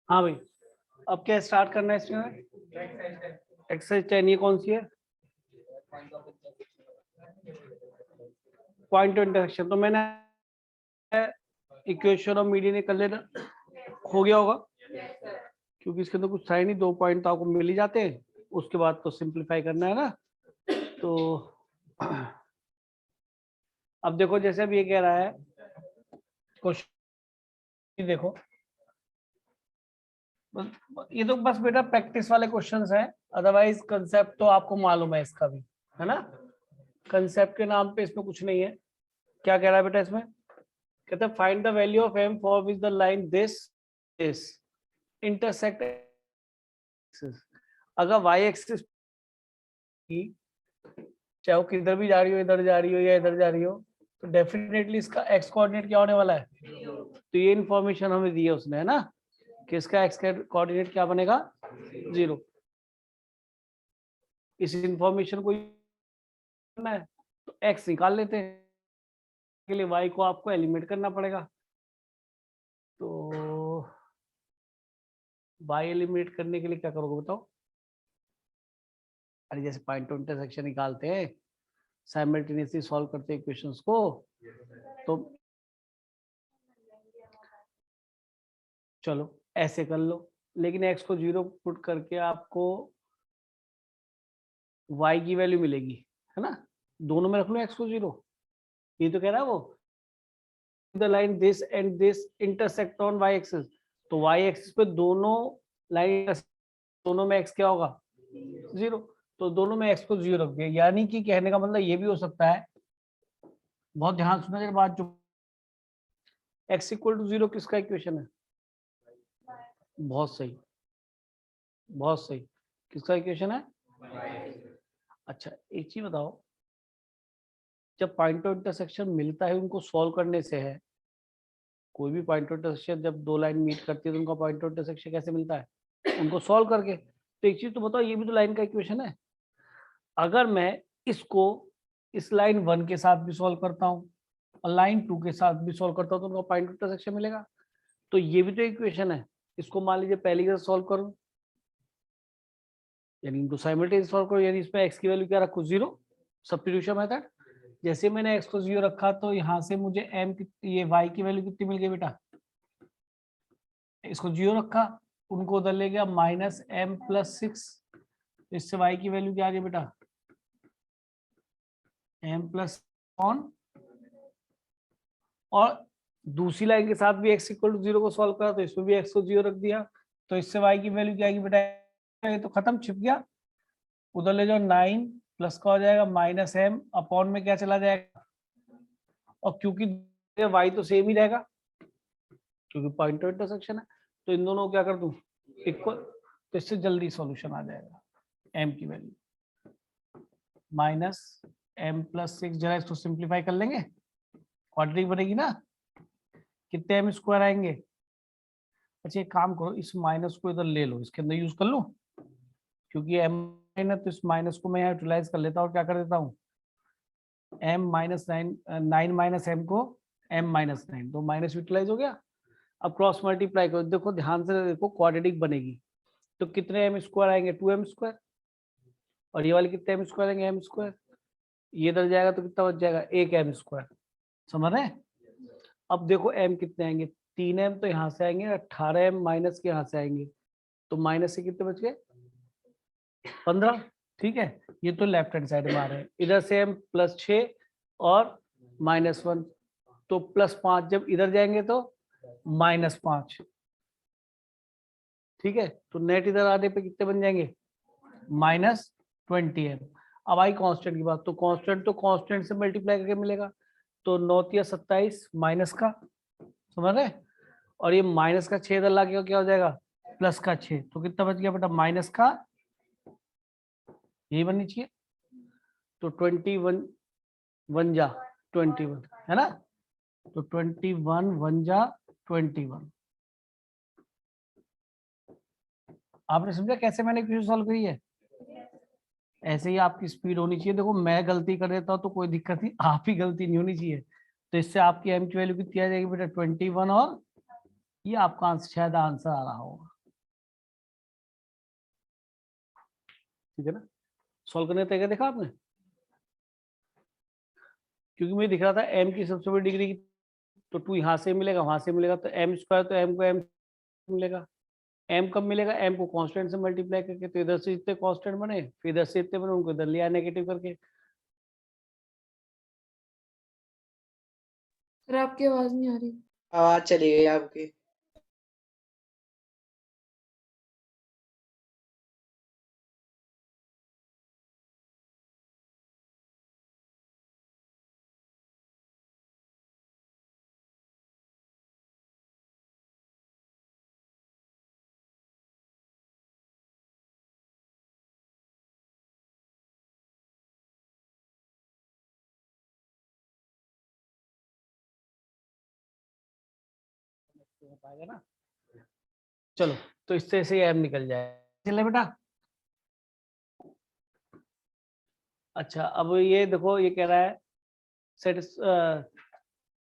हाँ भाई, अब क्या स्टार्ट करना है इसमें? एक्सरसाइज 10 ये कौन सी है? Point intersection. तो मैंने इक्वेशन ऑफ मीडियन कर लेना, हो गया होगा क्योंकि इसके अंदर कुछ था ही नहीं, 2 पॉइंट तो आपको मिल ही जाते हैं। उसके बाद तो सिंप्लीफाई करना है ना। तो अब देखो, जैसे अब ये कह रहा है क्वेश्चन, देखो ये तो बस बेटा प्रैक्टिस वाले क्वेश्चंस हैं, अदरवाइज कंसेप्ट तो आपको मालूम है इसका भी, है ना। कंसेप्ट के नाम पे इसमें कुछ नहीं है। क्या कह रहा है बेटा इसमें? कहते हैं find the value of m for which the line this intersect axis. अगर y एक्सिस की, चाहे वो किधर भी जा रही हो, इधर जा रही हो या इधर जा रही हो, तो डेफिनेटली इसका x कोऑर्डिनेट क्या होने वाला है? तो ये इंफॉर्मेशन हमें दी है उसने, है ना, कि इसका x कोऑर्डिनेट क्या बनेगा? 0। इस इंफॉर्मेशन को करना है तो x निकाल लेते हैं, के लिए y को आपको एलिमिनेट करना पड़ेगा। तो y एलिमिनेट करने के लिए क्या करोगे बताओ? अरे जैसे पॉइंट टू इंटरसेक्शन निकालते हैं, साइमल्टेनियसली सॉल्व करते हैं इक्वेशंस को, तो चलो ऐसे कर लो, लेकिन x को 0 पुट करके आपको y की वैल्यू मिलेगी, है ना। दोनों में रख लो x को 0। ये तो कह रहा है वो, the line this and this intersect on y axis. तो y एक्सिस पे दोनों लाइन, दोनों में x क्या होगा? 0। तो दोनों में x को 0 रख दिया, यानी कि कहने का मतलब ये भी हो सकता है, बहुत ध्यान सुना जरा बात, जो x इक्वल टू 0 किसका इक्वेशन है? बहुत सही, बहुत सही। किसका इक्वेशन है? अच्छा एक चीज बताओ, जब पॉइंट ऑफ इंटरसेक्शन मिलता है उनको सॉल्व करने से है, कोई भी पॉइंट ऑफ इंटरसेक्शन जब दो लाइन मीट करती है तो उनका पॉइंट ऑफ इंटरसेक्शन कैसे मिलता है? उनको सॉल्व करके। तो एक चीज तो बताओ, ये भी तो लाइन का इक्वेशन है। अगर मैं इसको इस लाइन 1 के साथ भी सॉल्व करता हूँ और लाइन 2 के साथ भी सॉल्व करता हूँ तो उनका पॉइंट ऑफ इंटरसेक्शन मिलेगा। तो ये भी तो इक्वेशन है। इसको मान लीजिए पहली के सॉल्व करो, यानी इनको साइमल्टेनियसली सॉल्व करो, यानी इसमें x की वैल्यू क्या रखो? 0। Substitution method. जैसे मैंने x को 0 रखा तो यहाँ से मुझे m ये y की वैल्यू कितनी मिल गई बेटा? इसको 0 रखा, उनको उधर ले गया -m+6, इससे y की वैल्यू क्या आ गई बेटा? m+ ऑन, और दूसरी लाइन के साथ भी x इक्वल टू 0 को सॉल्व करा तो इसमें भी x को 0 रख दिया, तो इससे y की वैल्यू क्या आएगी बेटा? ये तो खत्म, छिप गया। उधर ले जाओ 9 प्लस का हो जाएगा -m अपॉन में क्या चला जाएगा, और क्योंकि y तो सेम ही रहेगा क्योंकि पॉइंट ऑफ इंटरसेक्शन है, तो इन दोनों को क्या कर दूं? इक्वल। तो इससे जल्दी सॉल्यूशन आ जाएगा। m की वैल्यू -m+6, जरा इसको सिंप्लीफाई कर लेंगे, क्वाड्रेटिक बनेगी ना। कितने m स्क्वायर आएंगे? अच्छा एक काम करो, इस माइनस को इधर ले लो, इसके अंदर यूज कर लो, क्योंकि m है तो इस माइनस को मैं यहाँ यूटिलाइज कर लेता हूँ, क्या कर देता हूँ, m-9 को m-9, तो माइनस यूटिलाइज हो गया। अब क्रॉस मल्टीप्लाई करो, देखो ध्यान से देखो, क्वाड्रेटिक बनेगी तो कितने m स्क्वायर आएंगे? 2m square. और ये वाले कितने m स्क्वायर आएंगे? m square. ये इधर जाएगा तो कितना बच जाएगा? 1m square. समझ रहे हैं? अब देखो m कितने आएंगे? 3m तो यहाँ से आएंगे, 18m माइनस के यहाँ से आएंगे, तो माइनस से कितने बच गए? 15। ठीक है, ये तो लेफ्ट हैंड साइड में आ रहे हैं। इधर से m +6 और -1, तो +5, जब इधर जाएंगे तो -5। ठीक है, तो नेट इधर आने पे कितने बन जाएंगे? -20m। अब आई कांस्टेंट की बात, तो कांस्टेंट से मल्टीप्लाई करके मिलेगा, तो 9×3 = 27 माइनस का, समझ रहे? और ये माइनस का 6 इधर लाके क्या हो जाएगा? प्लस का 6, तो कितना बच गया बेटा? माइनस का, यही बननी चाहिए, तो 21 1 जा 21, है ना, तो 21 1 जा 21। आपने समझा कैसे मैंने इक्वेशन सॉल्व करी है? ऐसे ही आपकी स्पीड होनी चाहिए। देखो मैं गलती कर देता हूँ तो कोई दिक्कत नहीं, आप ही गलती नहीं होनी चाहिए। तो इससे आपकी m की वैल्यू कितनी आ जाएगी बेटा? 21 और ये आपका आंसर शायद आंसर आ रहा होगा, ठीक है ना। सॉल्व करने का तरीका देखा आपने, क्योंकि मुझे दिख रहा था m की सबसे बड़ी डिग्री, तो 2 यहाँ से मिलेगा, वहां से मिलेगा, तो m स्क्वायर, तो m को m मिलेगा। m कब मिलेगा, m को कांस्टेंट से मल्टीप्लाई करके, तो इधर से इतने कांस्टेंट बने, फिर इधर से इतने बने, उनको इधर लिया नेगेटिव करके। सर आपकी आवाज नहीं आ रही। आवाज चली गई आपकी। हो पाएगा ना। चलो, तो इससे से m निकल जाए, चले बेटा। अच्छा, अब ये देखो, ये कह रहा है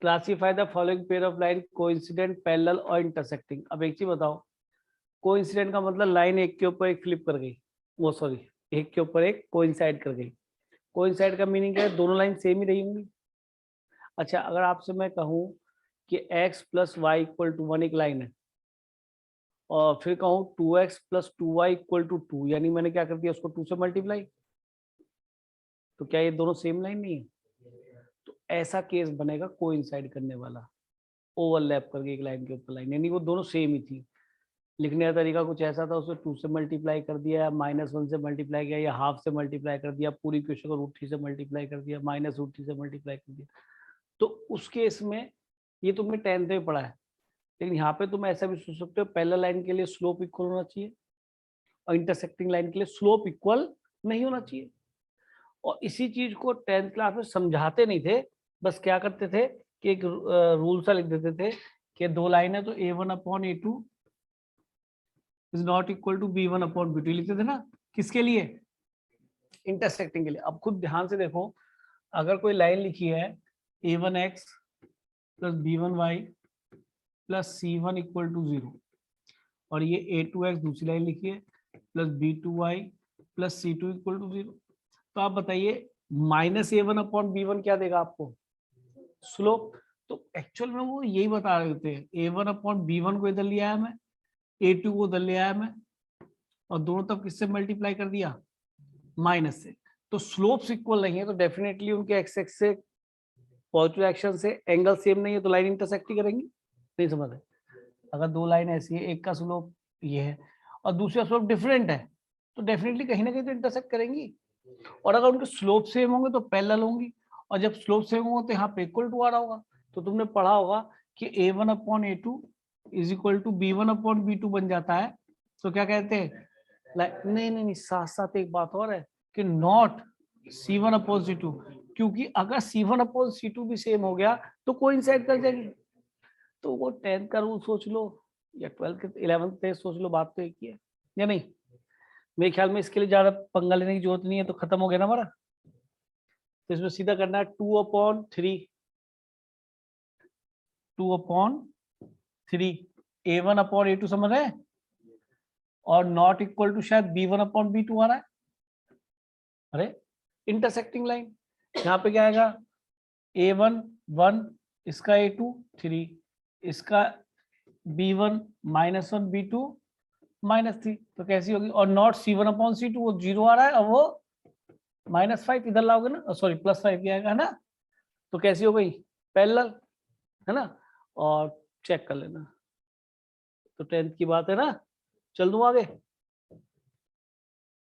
classify the following pair of line coincident, parallel और इंटरसेक्टिंग। अब एक चीज बताओ, कोइंसिडेंट का मतलब लाइन एक के ऊपर एक फ्लिप कर गई, वो सॉरी, एक के ऊपर एक कोइंसाइड कर गई। कोइंसाइड का मीनिंग क्या है, दोनों लाइन सेम ही रही होंगी। अच्छा, अगर आपसे मैं कहूँ कि x plus y equal to 1 एक लाइन है, और फिर कहूँ 2x plus 2y equal to 2, यानी मैंने क्या कर दिया, उसको 2 से मल्टीप्लाई, तो क्या ये दोनों सेम लाइन नहीं है? तो ऐसा केस बनेगा कोइंसाइड करने वाला, ओवरलैप करके एक लाइन के ऊपर लाइन, यानी वो दोनों सेम ही थी। लिखने का तरीका कुछ ऐसा था, उसको 2 से मल्टीप्लाई कर दिया, -1 से मल्टीप्लाई किया, या हाफ से मल्टीप्लाई कर दिया, पूरी क्वेश्चन को √3 से मल्टीप्लाई कर दिया, -√3 से मल्टीप्लाई कर दिया। तो उस केस में ये तुमने 10th में पढ़ा है, लेकिन यहाँ पे तुम ऐसा भी सोच सकते हो, पैरेलल लाइन के लिए स्लोप इक्वल होना चाहिए और इंटरसेक्टिंग लाइन के लिए स्लोप इक्वल नहीं होना चाहिए। और इसी चीज को 10th क्लास में समझाते नहीं थे, बस क्या करते थे कि एक रूल सा लिख देते थे कि दो लाइन है तो a1/a2 is not equal to b1/b2 लिखते थे ना, किसके लिए, इंटरसेक्टिंग के लिए। अब खुद ध्यान से देखो, अगर कोई लाइन लिखी है a1x plus b1y plus c1 equal to 0, और ये a2x दूसरी लाइन लिखी है plus b2y plus c2 equal to 0, तो आप बताइए -a1/b1 क्या देगा आपको, स्लोप। तो एक्चुअल में वो यही बता रहे होते हैं, a1/b1 को इधर ले आया मैं, a2 को उधर ले आया मैं, और दोनों तरफ किससे मल्टीप्लाई कर दिया, माइनस से। तो स्लोप्स इक्वल नहीं है, तो डेफिनेटली उनके एक्स एक्स से पॉजिटिव एक्शन से एंगल सेम नहीं है, तो लाइन इंटरसेक्ट ही करेंगी। नहीं समझ रहे, अगर दो लाइन ऐसी है, एक का स्लोप ये है और दूसरा स्लोप डिफरेंट है, तो डेफिनेटली कहीं ना कहीं तो इंटरसेक्ट करेंगी। और अगर उनके स्लोप सेम होंगे तो पैरेलल होंगी, और जब स्लोप सेम होंगे तो यहाँ पे इक्वल टू आ रहा होगा। तो तुमने पढ़ा होगा कि a1/a2 is equal to b1/b2 बन जाता है। तो क्या कहते हैं, नहीं नहीं नहीं, साथ साथ एक बात और है कि नॉट c1/c2, क्योंकि अगर c1/c2 भी सेम हो गया तो कोइंसाइड कर जाएंगे। तो वो 10th का रूल सोच लो या 12th 11th पे सोच लो, बात तो एक ही है या नहीं। मेरे ख्याल में इसके लिए ज्यादा पंगा लेने की जरूरत नहीं है, तो खत्म हो गया ना हमारा। तो इसमें सीधा करना है 2/3, 2/3, a1/a2 समझ रहे हैं, और नॉट इक्वल टू शायद b1/b2 आ रहा है। अरे इंटरसेक्टिंग लाइन, यहाँ पे क्या आएगा, a1 1, इसका a2 3, इसका b1 -1 b2 -3, तो कैसी होगी। और नॉट c1/c2 वो 0 आ रहा है, और वो -5 इधर लाओगे ना, सॉरी +5 की आएगा, है ना। तो कैसी हो गई, पैरेलल, है ना। और चेक कर लेना, तो 10th की बात है ना। चल दूं आगे,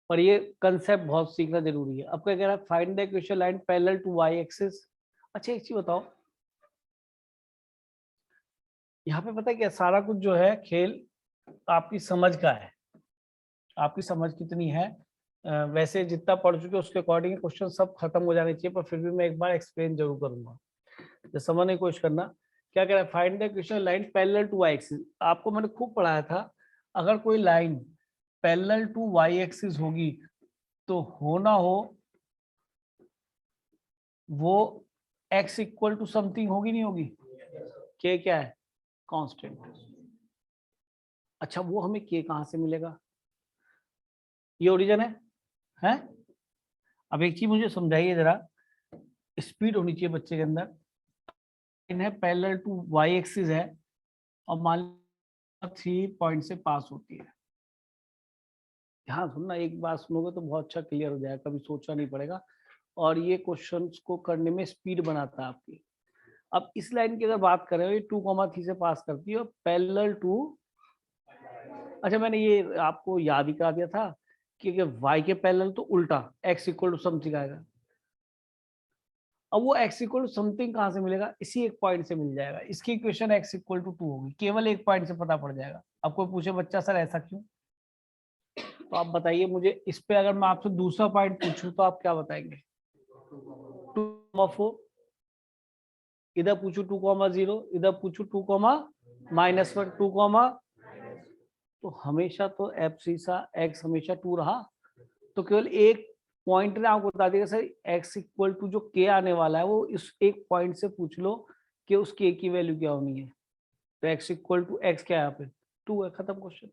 पर ये कंसेप्ट बहुत सीखना जरूरी है। अब क्या कह रहा है, find the equation line parallel to y axis. अच्छा एक चीज बताओ, यहाँ पे पता है क्या, सारा कुछ जो है खेल आपकी समझ का है, आपकी समझ कितनी है। वैसे जितना पढ़ चुके उसके अकॉर्डिंग क्वेश्चन सब खत्म हो जाने चाहिए, पर फिर भी मैं एक बार एक्सप्लेन जरूर करूंगा, तो समझने की कोशिश करना। क्या कह रहा है, find the equation line parallel to y axis. आपको मैंने खूब पढ़ाया था, अगर कोई line parallel to y axis होगी तो होना हो वो x इक्वल टू समथिंग होगी, नहीं होगी, क्या है, कांस्टेंट। अच्छा वो हमें k कहाँ से मिलेगा? ये ओरिजिन है? अब एक चीज मुझे समझाइए जरा, स्पीड होनी चाहिए बच्चे के अंदर। इन्हें पैरेलल टू y एक्सिस है और मान लो 3 पॉइंट से पास होती है। ध्यान सुनना, एक बात सुनोगे तो बहुत अच्छा क्लियर हो जाएगा, कभी सोचना नहीं पड़ेगा। और ये क्वेश्चंस को करने में स्पीड बनाता है आपकी। अब इस लाइन की अगर बात करें, ये 2,3 से पास करती है और पैरेलल टू, अच्छा मैंने ये आपको याद ही करा दिया था कि y के पैरेलल तो उल्टा x इक्वल टू समथिंग आएगा। अब वो x इक्वल टू समथिंग कहाँ से मिलेगा? इसी एक पॉइंट से मिल जाएगा। इसकी इक्वेशन x इक्वल टू 2 होगी, केवल एक पॉइंट से पता पड़ जाएगा। अब कोई पूछे बच्चा सर ऐसा क्यों, तो आप बताइए मुझे। इस पे अगर मैं आपसे दूसरा पॉइंट पूछूं तो आप क्या बताएंगे? 2,4, इधर पूछू 2,0, इधर पूछू 2,-1, 2, तो हमेशा तो एब्सिसा x हमेशा 2 रहा। तो केवल एक पॉइंट ने आपको बता देगा सर x इक्वल टू जो k आने वाला है वो इस एक पॉइंट से पूछ लो कि उस k की वैल्यू क्या होनी है। तो x इक्वल टू x क्या है यहाँ पे? 2 है, खत्म क्वेश्चन।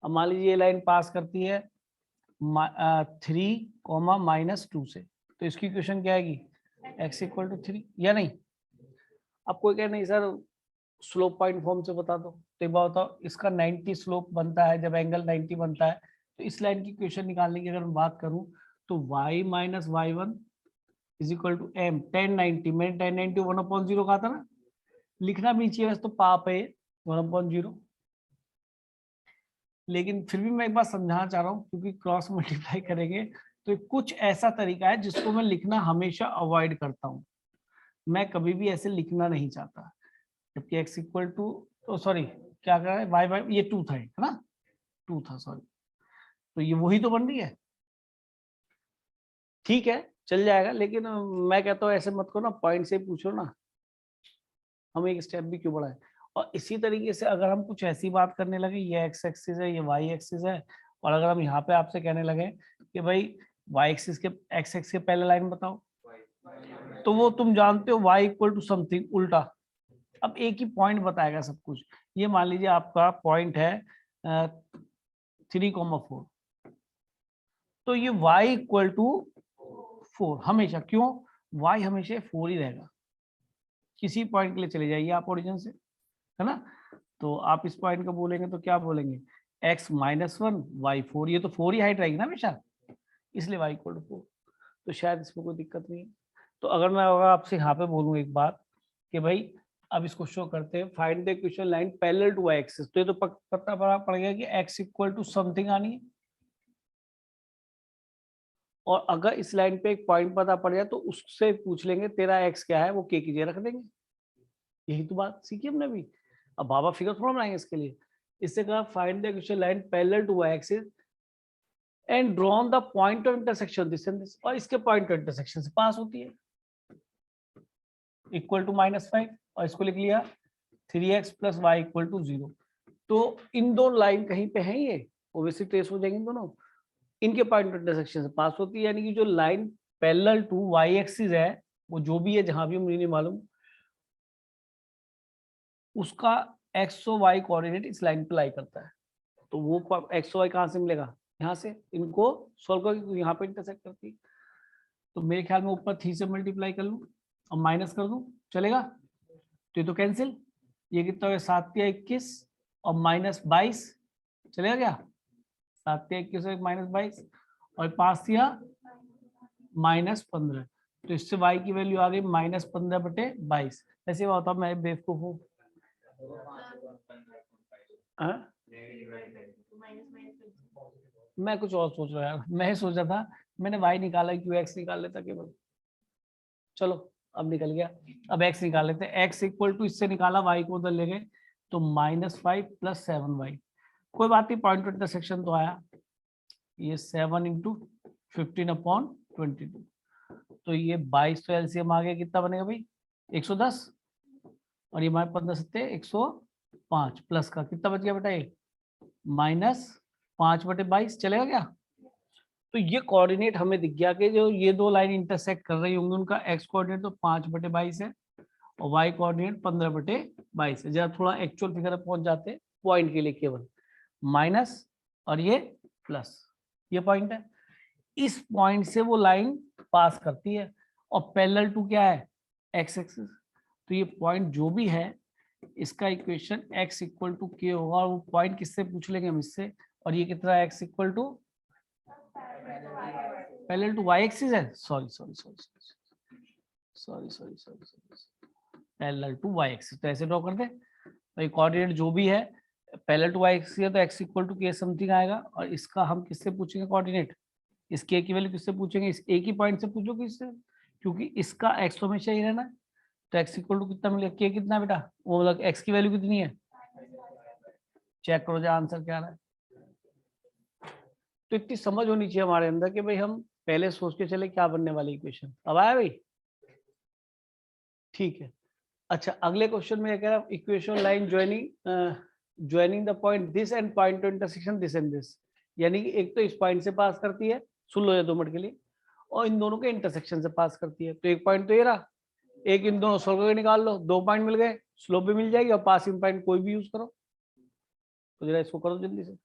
अब मान लीजिए ये लाइन पास करती है 3,-2 से, तो इसकी इक्वेशन क्या आएगी? x इक्वल टू 3 या नहीं? अब कोई कहे नहीं सर स्लोप पॉइंट फॉर्म से बता दो, तो एक बात बताओ, इसका 90 स्लोप बनता है, जब एंगल 90 बनता है तो इस लाइन की इक्वेशन निकालने की अगर मैं बात करूं तो y minus y1 is equal to m tan 90, मैंने tan 90 1/0 कहा था ना, लिखना भी चाहिए वैसे तो पाप है 1/0, लेकिन फिर भी मैं एक बार समझाना चाह रहा हूँ क्योंकि क्रॉस मल्टीप्लाई करेंगे तो कुछ ऐसा तरीका है जिसको मैं लिखना हमेशा अवॉइड करता हूँ। मैं कभी भी ऐसे लिखना नहीं चाहता, जबकि x इक्वल टू, तो सॉरी क्या कर रहा है, y बाई ये 2 था, है ना, 2 था सॉरी, तो ये वही तो बन रही है। ठीक है चल जाएगा, लेकिन मैं कहता हूँ ऐसे मत करो ना, पॉइंट से पूछो ना, हम एक स्टेप भी क्यों बढ़ाए। और इसी तरीके से अगर हम कुछ ऐसी बात करने लगे, ये एक्स एक्सिस है, ये वाई एक्सिस है, और अगर हम यहाँ पे आपसे कहने लगे कि भाई वाई एक्सिस के एक्स एक्सिस के पहले लाइन बताओ, तो वो तुम जानते हो y इक्वल टू समथिंग उल्टा। अब एक ही पॉइंट बताएगा सब कुछ। ये मान लीजिए आपका पॉइंट है 3,4, तो ये y इक्वल टू 4 हमेशा, क्यों? y हमेशा 4 ही रहेगा। किसी पॉइंट के लिए चले जाइए आप ओरिजिन से, है ना, तो आप इस पॉइंट को बोलेंगे तो क्या बोलेंगे? x माइनस 1 y 4, ये तो 4 ही हाइट रहेगी ना हमेशा, इसलिए y इक्वल टू 4। तो शायद इसमें कोई दिक्कत नहीं है। तो अगर मैं आपसे यहाँ पे बोलूँ एक बात कि भाई अब इसको शो करते हैं, find the equation line parallel to y axis, तो ये तो पता पड़ गया कि x इक्वल टू समथिंग आनी है। और अगर इस लाइन पे एक पॉइंट पता पड़ जाए तो उससे पूछ लेंगे तेरा x क्या है, वो k की जगह रख देंगे। यही तो बात सीखी हमने अभी। अब बाबा फिगर थोड़ा बनाएंगे इसके लिए। इससे कहा find the equation line parallel to y axis and drawn the point of intersection this and this, और इसके पॉइंट ऑफ इंटरसेक्शन से पास होती है, इक्वल टू -5, और इसको लिख लिया 3x plus y equal to 0। तो इन दो लाइन कहीं पे है, ये ओब्वियसली ट्रेस हो जाएंगे दोनों, इनके पॉइंट ऑफ इंटरसेक्शन से पास होती है, यानी कि जो line parallel to y axis है वो जो भी है, जहां भी मुझे नहीं मालूम, उसका x और y कोऑर्डिनेट इस लाइन पे लाई करता है। तो वो x और y कहां से मिलेगा? यहाँ से। इनको सॉल्व करके यहाँ पे इंटरसेक्ट करती है, तो मेरे ख्याल में ऊपर 3 से मल्टीप्लाई कर लूं और माइनस कर दूं, चलेगा? तो ये तो कैंसिल, ये कितना हो गया 7×21 और -22, चलेगा क्या? 7×21 और -22 और 5 -15, तो इससे y की वैल्यू आ गई -15/22। ऐसे बात होता, मैं बेवकूफ हूँ? मैं कुछ और सोच रहा है, मैं सोचा था मैंने y निकाला क्यों, x निकाल लेता केवल। चलो अब निकल गया। अब x निकाल लेते हैं, x इक्वल टू इससे निकाला, y को उधर ले गए, तो -5 + 7y। कोई बात नहीं, पॉइंट इंटरसेक्शन तो आया, ये 7 × 15/22, तो ये 22, तो एलसीएम आ गया, कितना बनेगा भाई? 110, और ये हमारे 15 105 प्लस का कितना बच गया बेटा? ये -5/22, चलेगा क्या? तो ये कोऑर्डिनेट हमें दिख गया कि जो ये दो लाइन इंटरसेक्ट कर रही होंगी उनका x कोऑर्डिनेट तो 5/22 है और y कोऑर्डिनेट 15/22 है। जरा थोड़ा एक्चुअल फिगर पहुंच जाते पॉइंट के लिए केवल माइनस और ये प्लस, ये पॉइंट है। इस पॉइंट से वो लाइन पास करती है और पैरेलल टू क्या है, एक्स एक्सिस। तो ये पॉइंट जो भी है इसका इक्वेशन x इक्वल टू के होगा, और वो पॉइंट किससे पूछ लेंगे हम, इससे। और ये कितना है, x equal to parallel to y axis है, sorry sorry sorry sorry sorry sorry sorry, parallel to y axis. तो ऐसे ड्रॉ कर दे, तो ये कोऑर्डिनेट जो भी है पैरेलल टू y एक्सिस है, तो x इक्वल टू के समथिंग आएगा। और इसका हम किससे पूछेंगे कोऑर्डिनेट, इस k की वैल्यू किससे पूछेंगे, इस एक ही पॉइंट से पूछो किससे, क्योंकि इसका x तो हमेशा ही रहना है। तो x इक्वल टू कितना मिलेगा, k कितना बेटा, वो मतलब x की वैल्यू कितनी है, चेक करो जो आंसर क्या आ रहा है। तो इतनी समझ होनी चाहिए हमारे अंदर कि भाई हम पहले सोच के चले क्या बनने वाली इक्वेशन। अब आया भाई, ठीक है। अच्छा, अगले क्वेश्चन में कह रहा है equation line joining the point this and point two intersection this and this, यानी कि एक तो इस पॉइंट से पास करती है, सुन लो ये 2 मिनट के लिए, और इन दोनों के इंटरसेक्शन से पास करती है। तो एक पॉइंट तो ये रहा, एक इन दोनों सोल्व करके निकाल लो, 2 पॉइंट मिल गए, स्लोप भी मिल जाएगी और पासिंग पॉइंट कोई भी यूज करो। तो जरा इसको करो जल्दी से।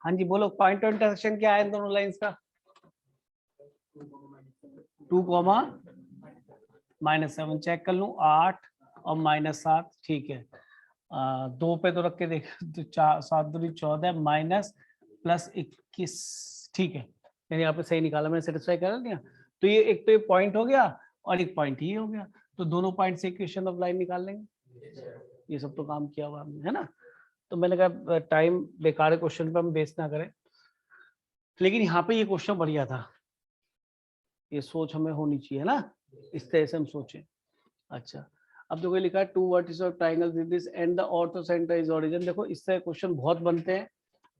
हाँ जी बोलो, पॉइंट ऑफ इंटरसेक्शन क्या है इन दोनों लाइंस का, 2,-7 चेक कर लूं, 8 और -7, ठीक है। 2 पे तो रख के देख, तो 4 7 दूनी 14 माइनस प्लस 21, ठीक है। मैंने यहाँ पे सही निकाला, मैंने सेटिस्फाई कर लिया। तो ये एक तो ये पॉइंट हो गया और एक पॉइंट ही हो गया, तो दोनों पॉइंट से इक्वेशन ऑफ लाइन निकाल लेंगे। ये सब तो काम किया हुआ हमने, है ना। तो मैंने कहा टाइम बेकार क्वेश्चन पे हम वेस्ट ना करें, लेकिन यहाँ पे ये क्वेश्चन बढ़िया था, ये सोच हमें होनी चाहिए ना, इस तरह से हम सोचें। अच्छा, अब देखो लिखा है 2 vertices of triangle with this and the ortho centre is origin. देखो इससे क्वेश्चन बहुत बनते हैं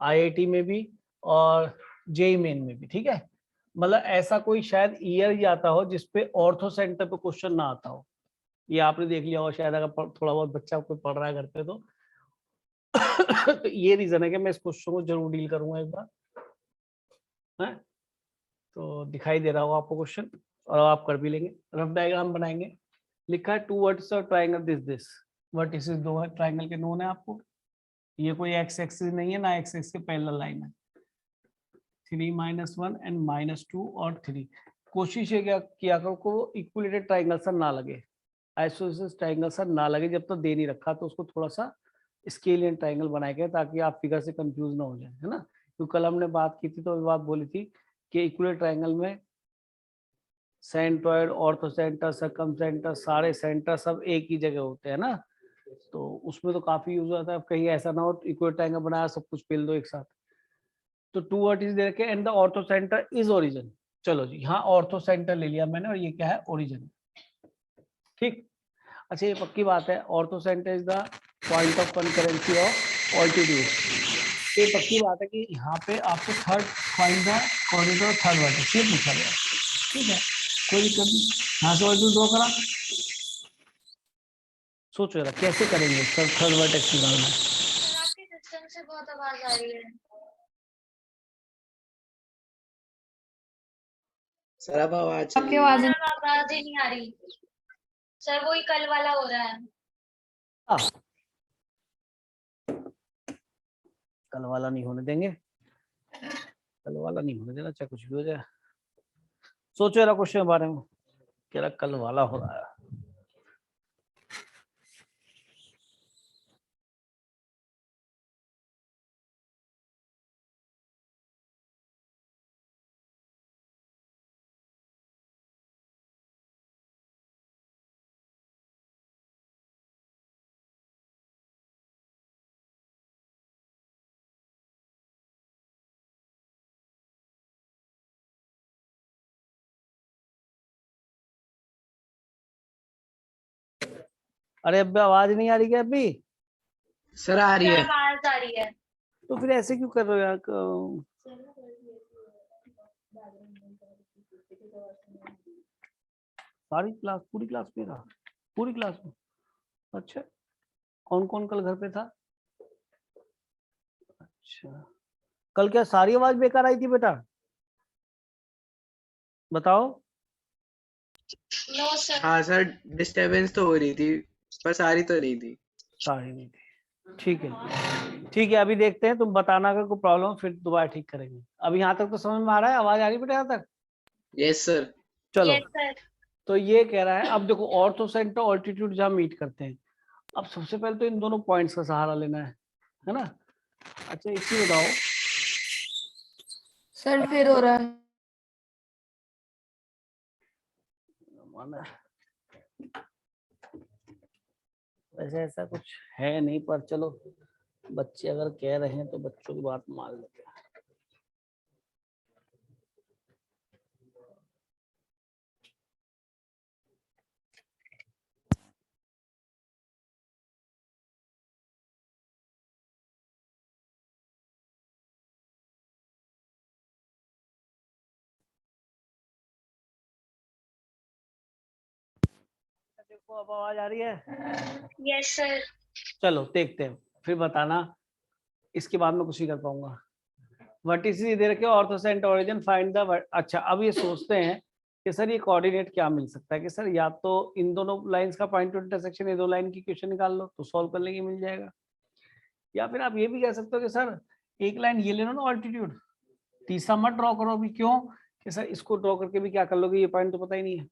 आईआईटी में भी और जेईई मेन में भी, ठीक है। मतलब ऐसा कोई शायद ईयर ही आता हो जिसपे ऑर्थो सेंटर पे क्वेश्चन ना आता हो, ये आपने देख लिया हो शायद, अगर थोड़ा बहुत बच्चा कोई पढ़ रहा है घर पे तो तो ये रीजन है कि मैं इस क्वेश्चन को जरूर डील करूंगा एक बार, है। तो दिखाई दे रहा होगा आपको क्वेश्चन, और आप कर भी लेंगे, रफ डायग्राम बनाएंगे। लिखा है 2 vertices of triangle this vertices 2 है ट्रायंगल के, नोन है आपको। ये कोई एक्स एक्सिस नहीं है ना, एक्स एक्सिस के पैरेलल लाइन है। 3 -1 एंड -2 और 3। कोशिश ये क्या किया करो को इक्विलेटरल ट्रायंगल सा ना लगे, आइसोसेलेस ट्रायंगल सा ना लगे, जब तक दे नहीं रखा तो उसको थोड़ा सा स्केलियन ट्रायंगल बनाए गए ताकि आप फिगर से कंफ्यूज ना हो जाए, है ना। क्योंकि कल हमने बात की थी तो बात बोली थी कि इक्विलेटरल ट्रायंगल में सेंट्रॉइड, ऑर्थोसेंटर, सर्कमसेंटर, सारे सेंटर सब एक ही जगह होते हैं ना, तो उसमें तो काफी यूज होता है। कहीं ऐसा ना हो इक्विलेटरल ट्रायंगल बनाया सब कुछ पेल दो एक साथ। तो 2 वर्टिसेस दे रखे and the ortho centre is origin. चलो जी, यहाँ ऑर्थो सेंटर ले लिया मैंने और ये क्या है, ओरिजिन, ठीक। अच्छा ये पक्की बात है, ortho centre is the point of concurrency of altitude. ये पक्की बात है कि यहाँ पे आपको third find the coordinate third vertex ये पूछा गया, ठीक है, कोई दिक्कत नहीं। यहाँ से ऑर्डिनेट ड्रॉ करा, सोचो जरा कैसे करेंगे सर थर्ड वर्टेक्स निकालना है। सर आपके सिस्टम से बहुत आवाज आ रही है। सर अब आवाज आपकी चली आवाज गई। सर अब आवाज ही नहीं आ रही सर, वही कल वाला हो रहा है। कल वाला नहीं होने देंगे, कल वाला नहीं होने देना, चाहे कुछ भी हो जाए। सोचो जरा क्वेश्चन के बारे में, क्या कल वाला हो रहा है। अरे अब आवाज नहीं आ रही क्या अभी? सर आ रही सर है। आवाज आ रही है। तो फिर ऐसे क्यों कर रहे हो यार? सारी क्लास, पूरी क्लास में था, पूरी क्लास में? अच्छा, कौन कौन कल घर पे था? अच्छा, कल क्या सारी आवाज बेकार आई थी बेटा? बताओ। No sir. हाँ सर, डिस्टरबेंस तो हो रही थी पर सारी तो नहीं थी। सारी नहीं थी, ठीक है ठीक है। अभी देखते हैं, तुम बताना अगर कोई प्रॉब्लम फिर दोबारा ठीक करेंगे। अब यहाँ तक तो समझ में आ रहा है, आवाज आ रही है बेटा यहाँ तक? Yes sir. चलो, यस सर। तो ये कह रहा है, अब देखो ऑर्थो सेंटर ऑल्टीट्यूड जहाँ मीट करते हैं, अब सबसे पहले तो इन दोनों पॉइंट्स का सहारा लेना है ना? अच्छा इसी बताओ सर फिर हो रहा है। वैसे ऐसा कुछ है नहीं, पर चलो बच्चे अगर कह रहे हैं तो बच्चों की बात मान लेते हैं। देखो अब आवाज आ रही है? Yes sir. चलो देखते हैं, फिर बताना। इसके बाद में कुछ नहीं कर पाऊंगा। वर्टिसेस दे रखे, ortho centre origin find the. अच्छा अब ये सोचते हैं कि सर ये कोऑर्डिनेट क्या मिल सकता है, कि सर या तो इन दोनों लाइंस का पॉइंट टू इंटरसेक्शन, ये दो लाइन की इक्वेशन निकाल लो तो सॉल्व कर लेंगे, मिल जाएगा। या फिर आप ये भी कह सकते हो कि सर एक लाइन ये ले लो ना ऑल्टीट्यूड, तीसरा मत ड्रॉ करो अभी। क्यों? कि सर इसको ड्रॉ करके भी क्या कर लोगे, ये पॉइंट तो पता ही नहीं है।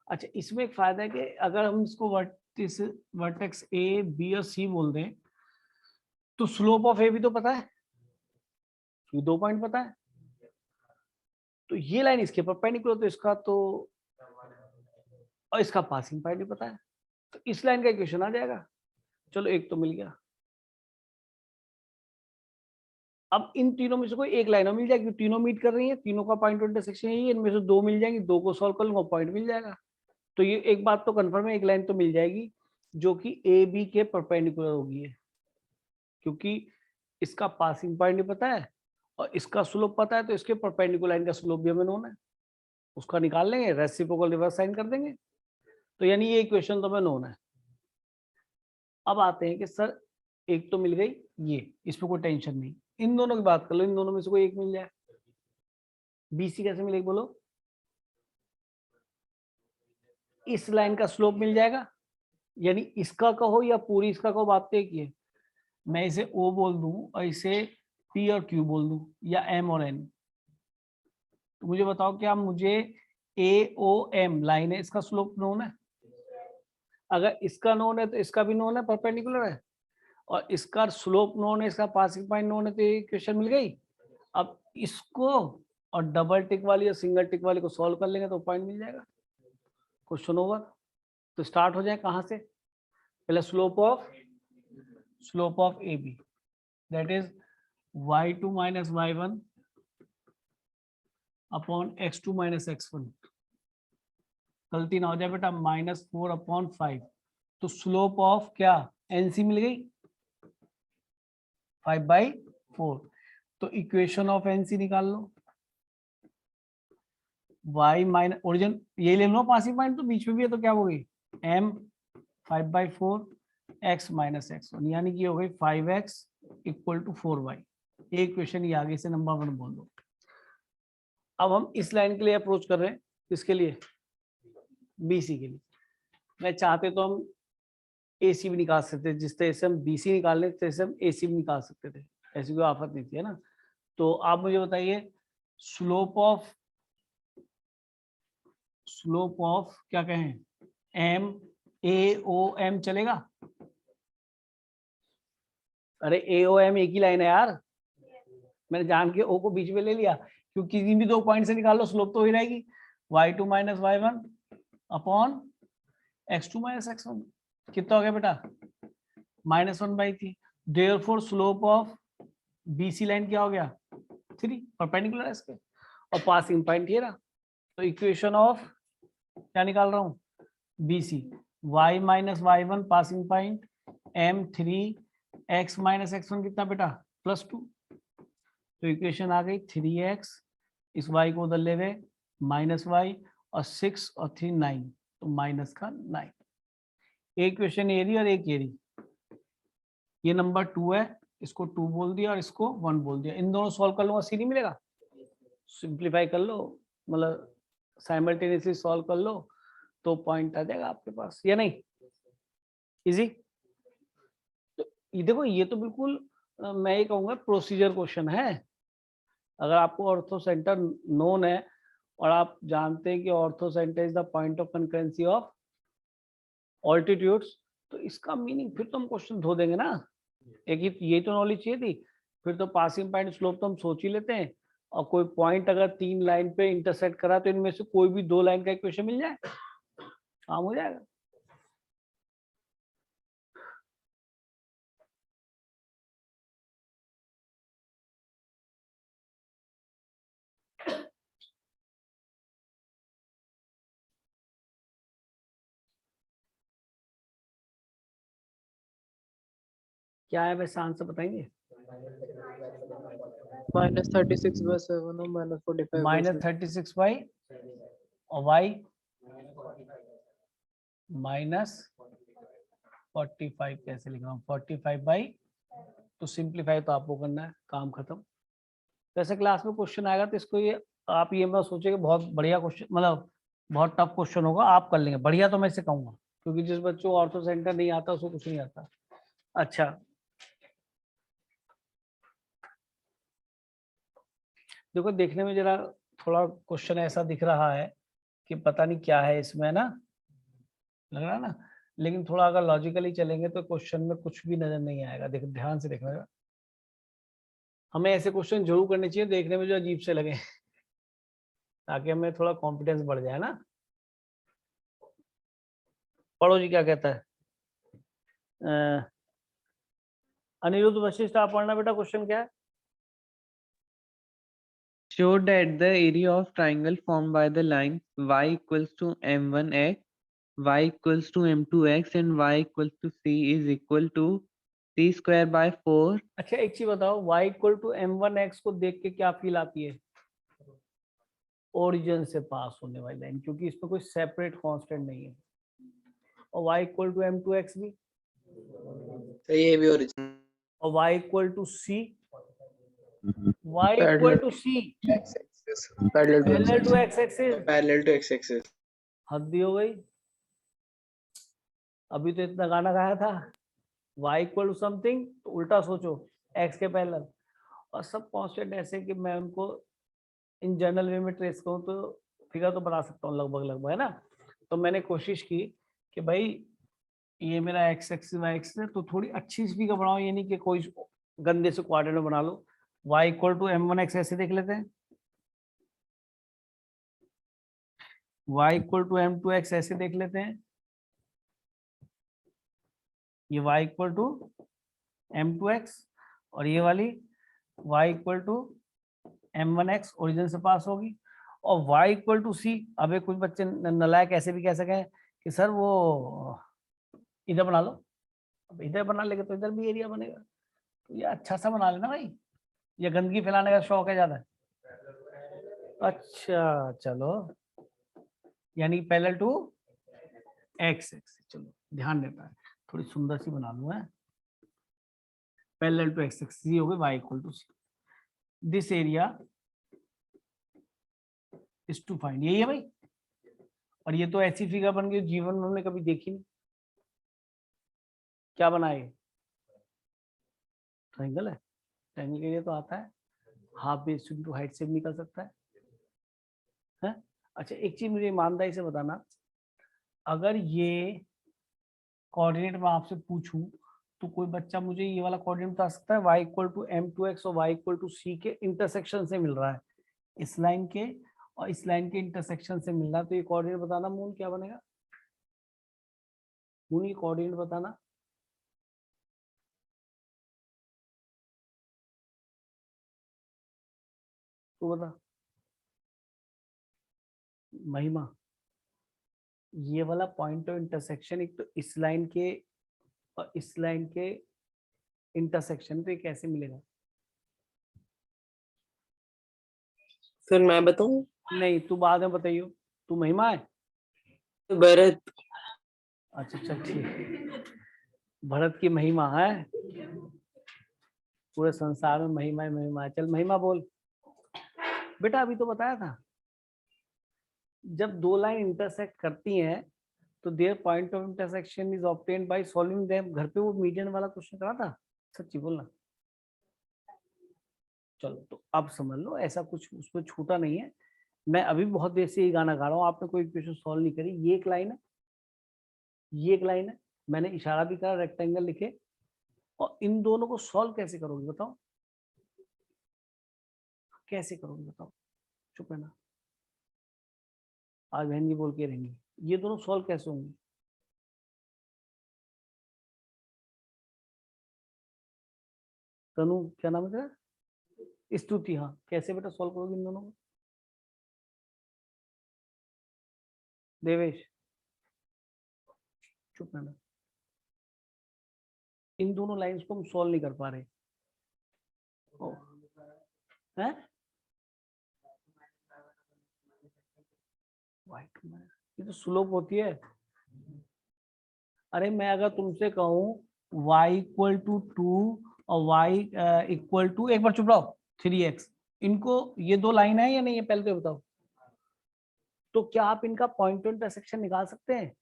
अच्छा इसमें एक फायदा है कि अगर हम इसको वर्टेक्स ए बी और सी बोल दें तो स्लोप ऑफ ए भी तो पता है, ये दो पॉइंट पता है, तो ये लाइन इसके परपेंडिकुलर, तो इसका तो, और इसका पासिंग पॉइंट भी पता है, तो इस लाइन का इक्वेशन आ जाएगा। चलो एक तो मिल गया। अब इन तीनों में से कोई एक लाइन मिल जाएगी, तीनों मीट कर रही है, तीनों का पॉइंट इंटरसेक्शन यही है, इनमें से दो मिल जाएंगी, दो को सॉल्व कर लूंगा पॉइंट मिल जाएगा। तो ये एक बात तो कंफर्म है, एक लाइन तो मिल जाएगी जो कि ए बी के परपेंडिकुलर होगी है, क्योंकि इसका पासिंग पॉइंट भी पता है और इसका स्लोप पता है, तो इसके परपेंडिकुलर लाइन का स्लोप भी हमें नोन है, उसका निकाल लेंगे, रेसिप्रोकल रिवर्स साइन कर देंगे, तो यानी ये इक्वेशन तो हमें नोन है। अब आते हैं कि सर एक तो मिल गई ये, इसमें कोई टेंशन नहीं, इन दोनों की बात कर लो, इन दोनों में से कोई एक मिल जाए। बीसी कैसे मिलेगी बोलो? इस लाइन का स्लोप मिल जाएगा, यानी इसका कहो या पूरी इसका कहो, बात तो एक ही है। मैं इसे O बोल दूं और इसे P और Q बोल दूं, या M और N, तो मुझे बताओ क्या मुझे AOM लाइन है, इसका स्लोप नोन है? अगर इसका नोन है तो इसका भी नोन है, परपेंडिकुलर है, और इसका स्लोप नोन है, इसका पासिंग पॉइंट नोन है, तो ये इक्वेशन मिल गई। अब इसको और डबल टिक वाली और सिंगल टिक वाली को सॉल्व कर लेंगे तो पॉइंट मिल जाएगा। Question over. तो स्टार्ट हो जाए कहां से? पहले slope of A B, that is y2 minus y1 upon x2 minus x1। गलती ना हो जाए बेटा, -4 अपॉन 5। तो स्लोप ऑफ क्या, एनसी मिल गई 5/4, 4। तो इक्वेशन ऑफ एनसी निकाल लो, y माइनस ओरिजिन ये ले लो पासिंग पॉइंट तो बीच में भी है, तो क्या हो गई m 5/4 x माइनस एक्स, यानी कि हो गई 5x इक्वल टू 4y। एक क्वेश्चन ये आगे से नंबर 1 बोल दो। अब हम इस लाइन के लिए अप्रोच कर रहे हैं, किसके लिए, BC के लिए। मैं चाहते तो हम AC भी निकाल सकते थे, जिस तरह से हम BC निकाल लेते तरह से हम AC भी निकाल सकते थे, ऐसी कोई आफत नहीं थी, है ना। तो आप मुझे बताइए स्लोप ऑफ क्या कहें AOM चलेगा? अरे AOM एक ही लाइन है यार, मैंने जान के O को बीच में ले लिया, क्योंकि किसी भी 2 पॉइंट से निकाल लो स्लोप तो ही रहेगी, y2 minus y1 upon x2 minus x1। कितना हो गया बेटा, -1/3। Therefore slope of BC line क्या हो गया 3, परपेंडिकुलर है इसके, और पासिंग पॉइंट ये रहा। तो इक्वेशन ऑफ क्या निकाल रहा हूँ BC, y minus y1 passing point m3 x minus x1 कितना बेटा +2। तो इक्वेशन आ गई 3x, इस y को उधर ले गए -y, और 6 और 3 9, तो माइनस का 9। एक क्वेश्चन ये रही और एक ये रही, ये नंबर 2 है, इसको 2 बोल दिया और इसको 1 बोल दिया। इन दोनों सॉल्व कर लूंगा, सी नहीं मिलेगा, सिंप्लीफाई कर लो, मतलब साइमल्टेनियसली सॉल्व कर लो तो पॉइंट आ जाएगा आपके पास, या नहीं, इजी। तो ये देखो, ये तो बिल्कुल मैं ये कहूँगा प्रोसीजर क्वेश्चन है। अगर आपको ऑर्थो सेंटर नोन है और आप जानते हैं कि ortho centre is the point of concurrency of altitudes, तो इसका मीनिंग फिर तो हम क्वेश्चन धो देंगे ना। एक ही ये तो नॉलेज चाहिए थी, फिर तो पासिंग पॉइंट स्लोप तो हम सोच ही लेते हैं, और कोई पॉइंट अगर 3 लाइन पे इंटरसेक्ट करा तो इनमें से कोई भी 2 लाइन का इक्वेशन मिल जाए, काम हो जाएगा। क्या है वैसे आंसर बताएंगे? -36/7 और -45/7। -36 और y -45 कैसे लिख रहा हूँ 45 तो सिंप्लीफाई तो आपको करना है, काम खत्म। वैसे क्लास में क्वेश्चन आएगा तो इसको ये आप ये मत सोचिए कि बहुत बढ़िया क्वेश्चन, मतलब बहुत टफ क्वेश्चन होगा, आप कर लेंगे बढ़िया, तो मैं इसे कहूंगा, क्योंकि जिस बच्चों को ऑर्थो सेंटर नहीं आता उसको कुछ नहीं आता। अच्छा, देखो देखने में जरा थोड़ा क्वेश्चन ऐसा दिख रहा है कि पता नहीं क्या है इसमें ना, लग रहा है ना, लेकिन थोड़ा अगर लॉजिकली चलेंगे तो क्वेश्चन में कुछ भी नजर नहीं आएगा। देखो ध्यान से देखना, हमें ऐसे क्वेश्चन जरूर करने चाहिए देखने में जो अजीब से लगे, ताकि हमें थोड़ा कॉन्फिडेंस बढ़ जाए ना। पढ़ो जी क्या कहता है, अनिरुद्ध वशिष्ठ आप पढ़ना बेटा, क्वेश्चन क्या है? Show that the area of triangle formed by the lines y equals to m1x, y equals to m2x, and y equals to c is equal to c square by 4. अच्छा एक चीज बताओ, y इक्वल टू m1x को देख के क्या feel आती है? ओरिजिन से पास होने वाली लाइन, क्योंकि इसमें कोई सेपरेट कांस्टेंट नहीं है, और y इक्वल टू m2x भी, तो ये भी ओरिजिन और y equal to c, y equal to c parallel to x axis, parallel to x axis. हद हो गई। अभी तो इतना गाना गाया था y इक्वल टू समथिंग, तो उल्टा सोचो x के पैरेलल, और सब कांस्टेंट ऐसे कि मैं उनको इन जनरल वे में ट्रेस करूँ तो फिगर तो बना सकता हूँ लगभग लगभग, है ना। तो मैंने कोशिश की कि भाई ये मेरा x एक्सिस y एक्सिस है, तो थोड़ी अच्छी सी फिगर बनाओ, ये नहीं कि कोई गंदे से क्वाड्रेंट बना लो। y इक्वल टू m1x ऐसे देख लेते हैं, y इक्वल टू m2x ऐसे देख लेते हैं, ये y इक्वल टू m2x, और ये वाली y equal to m1x origin से पास होगी, और y इक्वल टू c। अब एक कुछ बच्चे नलायक ऐसे भी कह सकें कि सर वो इधर बना लो, अब इधर बना लेंगे तो इधर भी एरिया बनेगा, तो ये अच्छा सा बना लेना भाई, या गंदगी फैलाने का शौक है ज्यादा? अच्छा चलो, यानी पैरेलल टू एक्स एक्स, चलो ध्यान देता है, थोड़ी सुंदर सी बना लूँ है। पैरेलल टू एक्स एक्स, ये हो गई y equal to c. This area is to find, यही है भाई। और ये तो ऐसी फिगर बन गई जीवन में हमने कभी देखी नहीं। क्या बनाए? ट्रायंगल है। ट्रायंगल के लिए तो आता है हाफ बेस इंटू हाइट से भी निकल सकता है? अच्छा एक चीज मुझे ईमानदारी से बताना, अगर ये कोऑर्डिनेट मैं आपसे पूछूं तो कोई बच्चा मुझे ये वाला कोऑर्डिनेट बता सकता है? y इक्वल टू m2x और y इक्वल टू c के इंटरसेक्शन से मिल रहा है, इस लाइन के और इस लाइन के इंटरसेक्शन से मिल रहा है, तो ये कोऑर्डिनेट बताना मून क्या बनेगा? मून ये कोऑर्डिनेट बताना। तो बता महिमा, ये वाला पॉइंट ऑफ इंटरसेक्शन एक तो इस लाइन के और इस लाइन के इंटरसेक्शन पे कैसे मिलेगा? सर मैं बताऊं? नहीं तू बाद में बताइयो, तू महिमा है। भरत। अच्छा चल ठीक, भरत की महिमा है, पूरे संसार में महिमा है, महिमा है। चल महिमा बोल बेटा, अभी तो बताया था जब दो लाइन इंटरसेक्ट करती हैं तो their point of intersection is obtained by solving them. घर पे वो मीडियन वाला क्वेश्चन करा था, सच्ची बोलना। चलो तो अब समझ लो, ऐसा कुछ उसमें छूटा नहीं है। मैं अभी बहुत देर से ये गाना गा रहा हूँ, आपने कोई इक्वेशन सॉल्व नहीं करी। ये एक लाइन है, ये एक लाइन है, मैंने इशारा भी करा रेक्टेंगल लिखे, और इन दोनों को सॉल्व कैसे करोगे बताओ? कैसे करोगे बताओ? चुप है ना, आज बहन जी बोल के रहेंगी। ये दोनों सॉल्व कैसे होंगे? तनु क्या नाम है तेरा? स्तुति, हाँ कैसे बेटा सॉल्व करोगे इन दोनों को? देवेश चुप है ना, इन दोनों लाइंस को हम सॉल्व नहीं कर पा रहे हैं। ये तो स्लोप होती है। अरे मैं अगर तुमसे कहूं y इक्वल टू 2 और y इक्वल टू, एक बार चुप रहो, 3x, इनको ये दो लाइन है या नहीं है पहले तो बताओ? तो क्या आप इनका पॉइंट टू इंटरसेक्शन निकाल सकते हैं?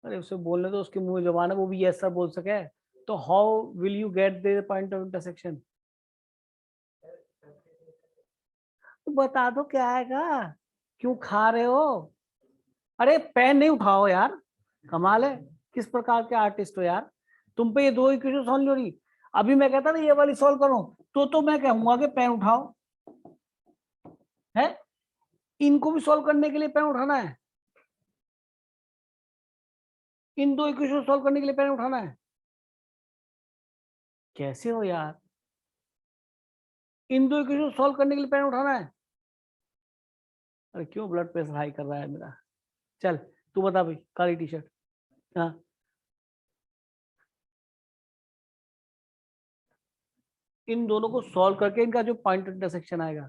अरे उसे बोलने तो, उसके मुंह जबान है, वो भी यस सर बोल सके। तो how will you get the point of intersection? तो बता दो क्या आएगा, क्यों खा रहे हो? अरे पेन नहीं उठाओ यार, कमाल है, किस प्रकार के आर्टिस्ट हो यार तुम। पे ये दो इक्वेशन सॉल्व हो रही, अभी मैं कहता ना ये वाली सॉल्व करो तो मैं कहूंगा कि पेन उठाओ, है? इनको भी सॉल्व करने के लिए पेन उठाना है, इन दो इक्वेशन सॉल्व करने के लिए पेन उठाना है? कैसे हो यार, इन दो इक्वेशन सॉल्व करने के लिए पेन उठाना है? अरे क्यों ब्लड प्रेशर हाई कर रहा है मेरा? चल तू बता भाई, काली टी शर्ट। हाँ इन दोनों को सॉल्व करके इनका जो पॉइंट इंटरसेक्शन आएगा,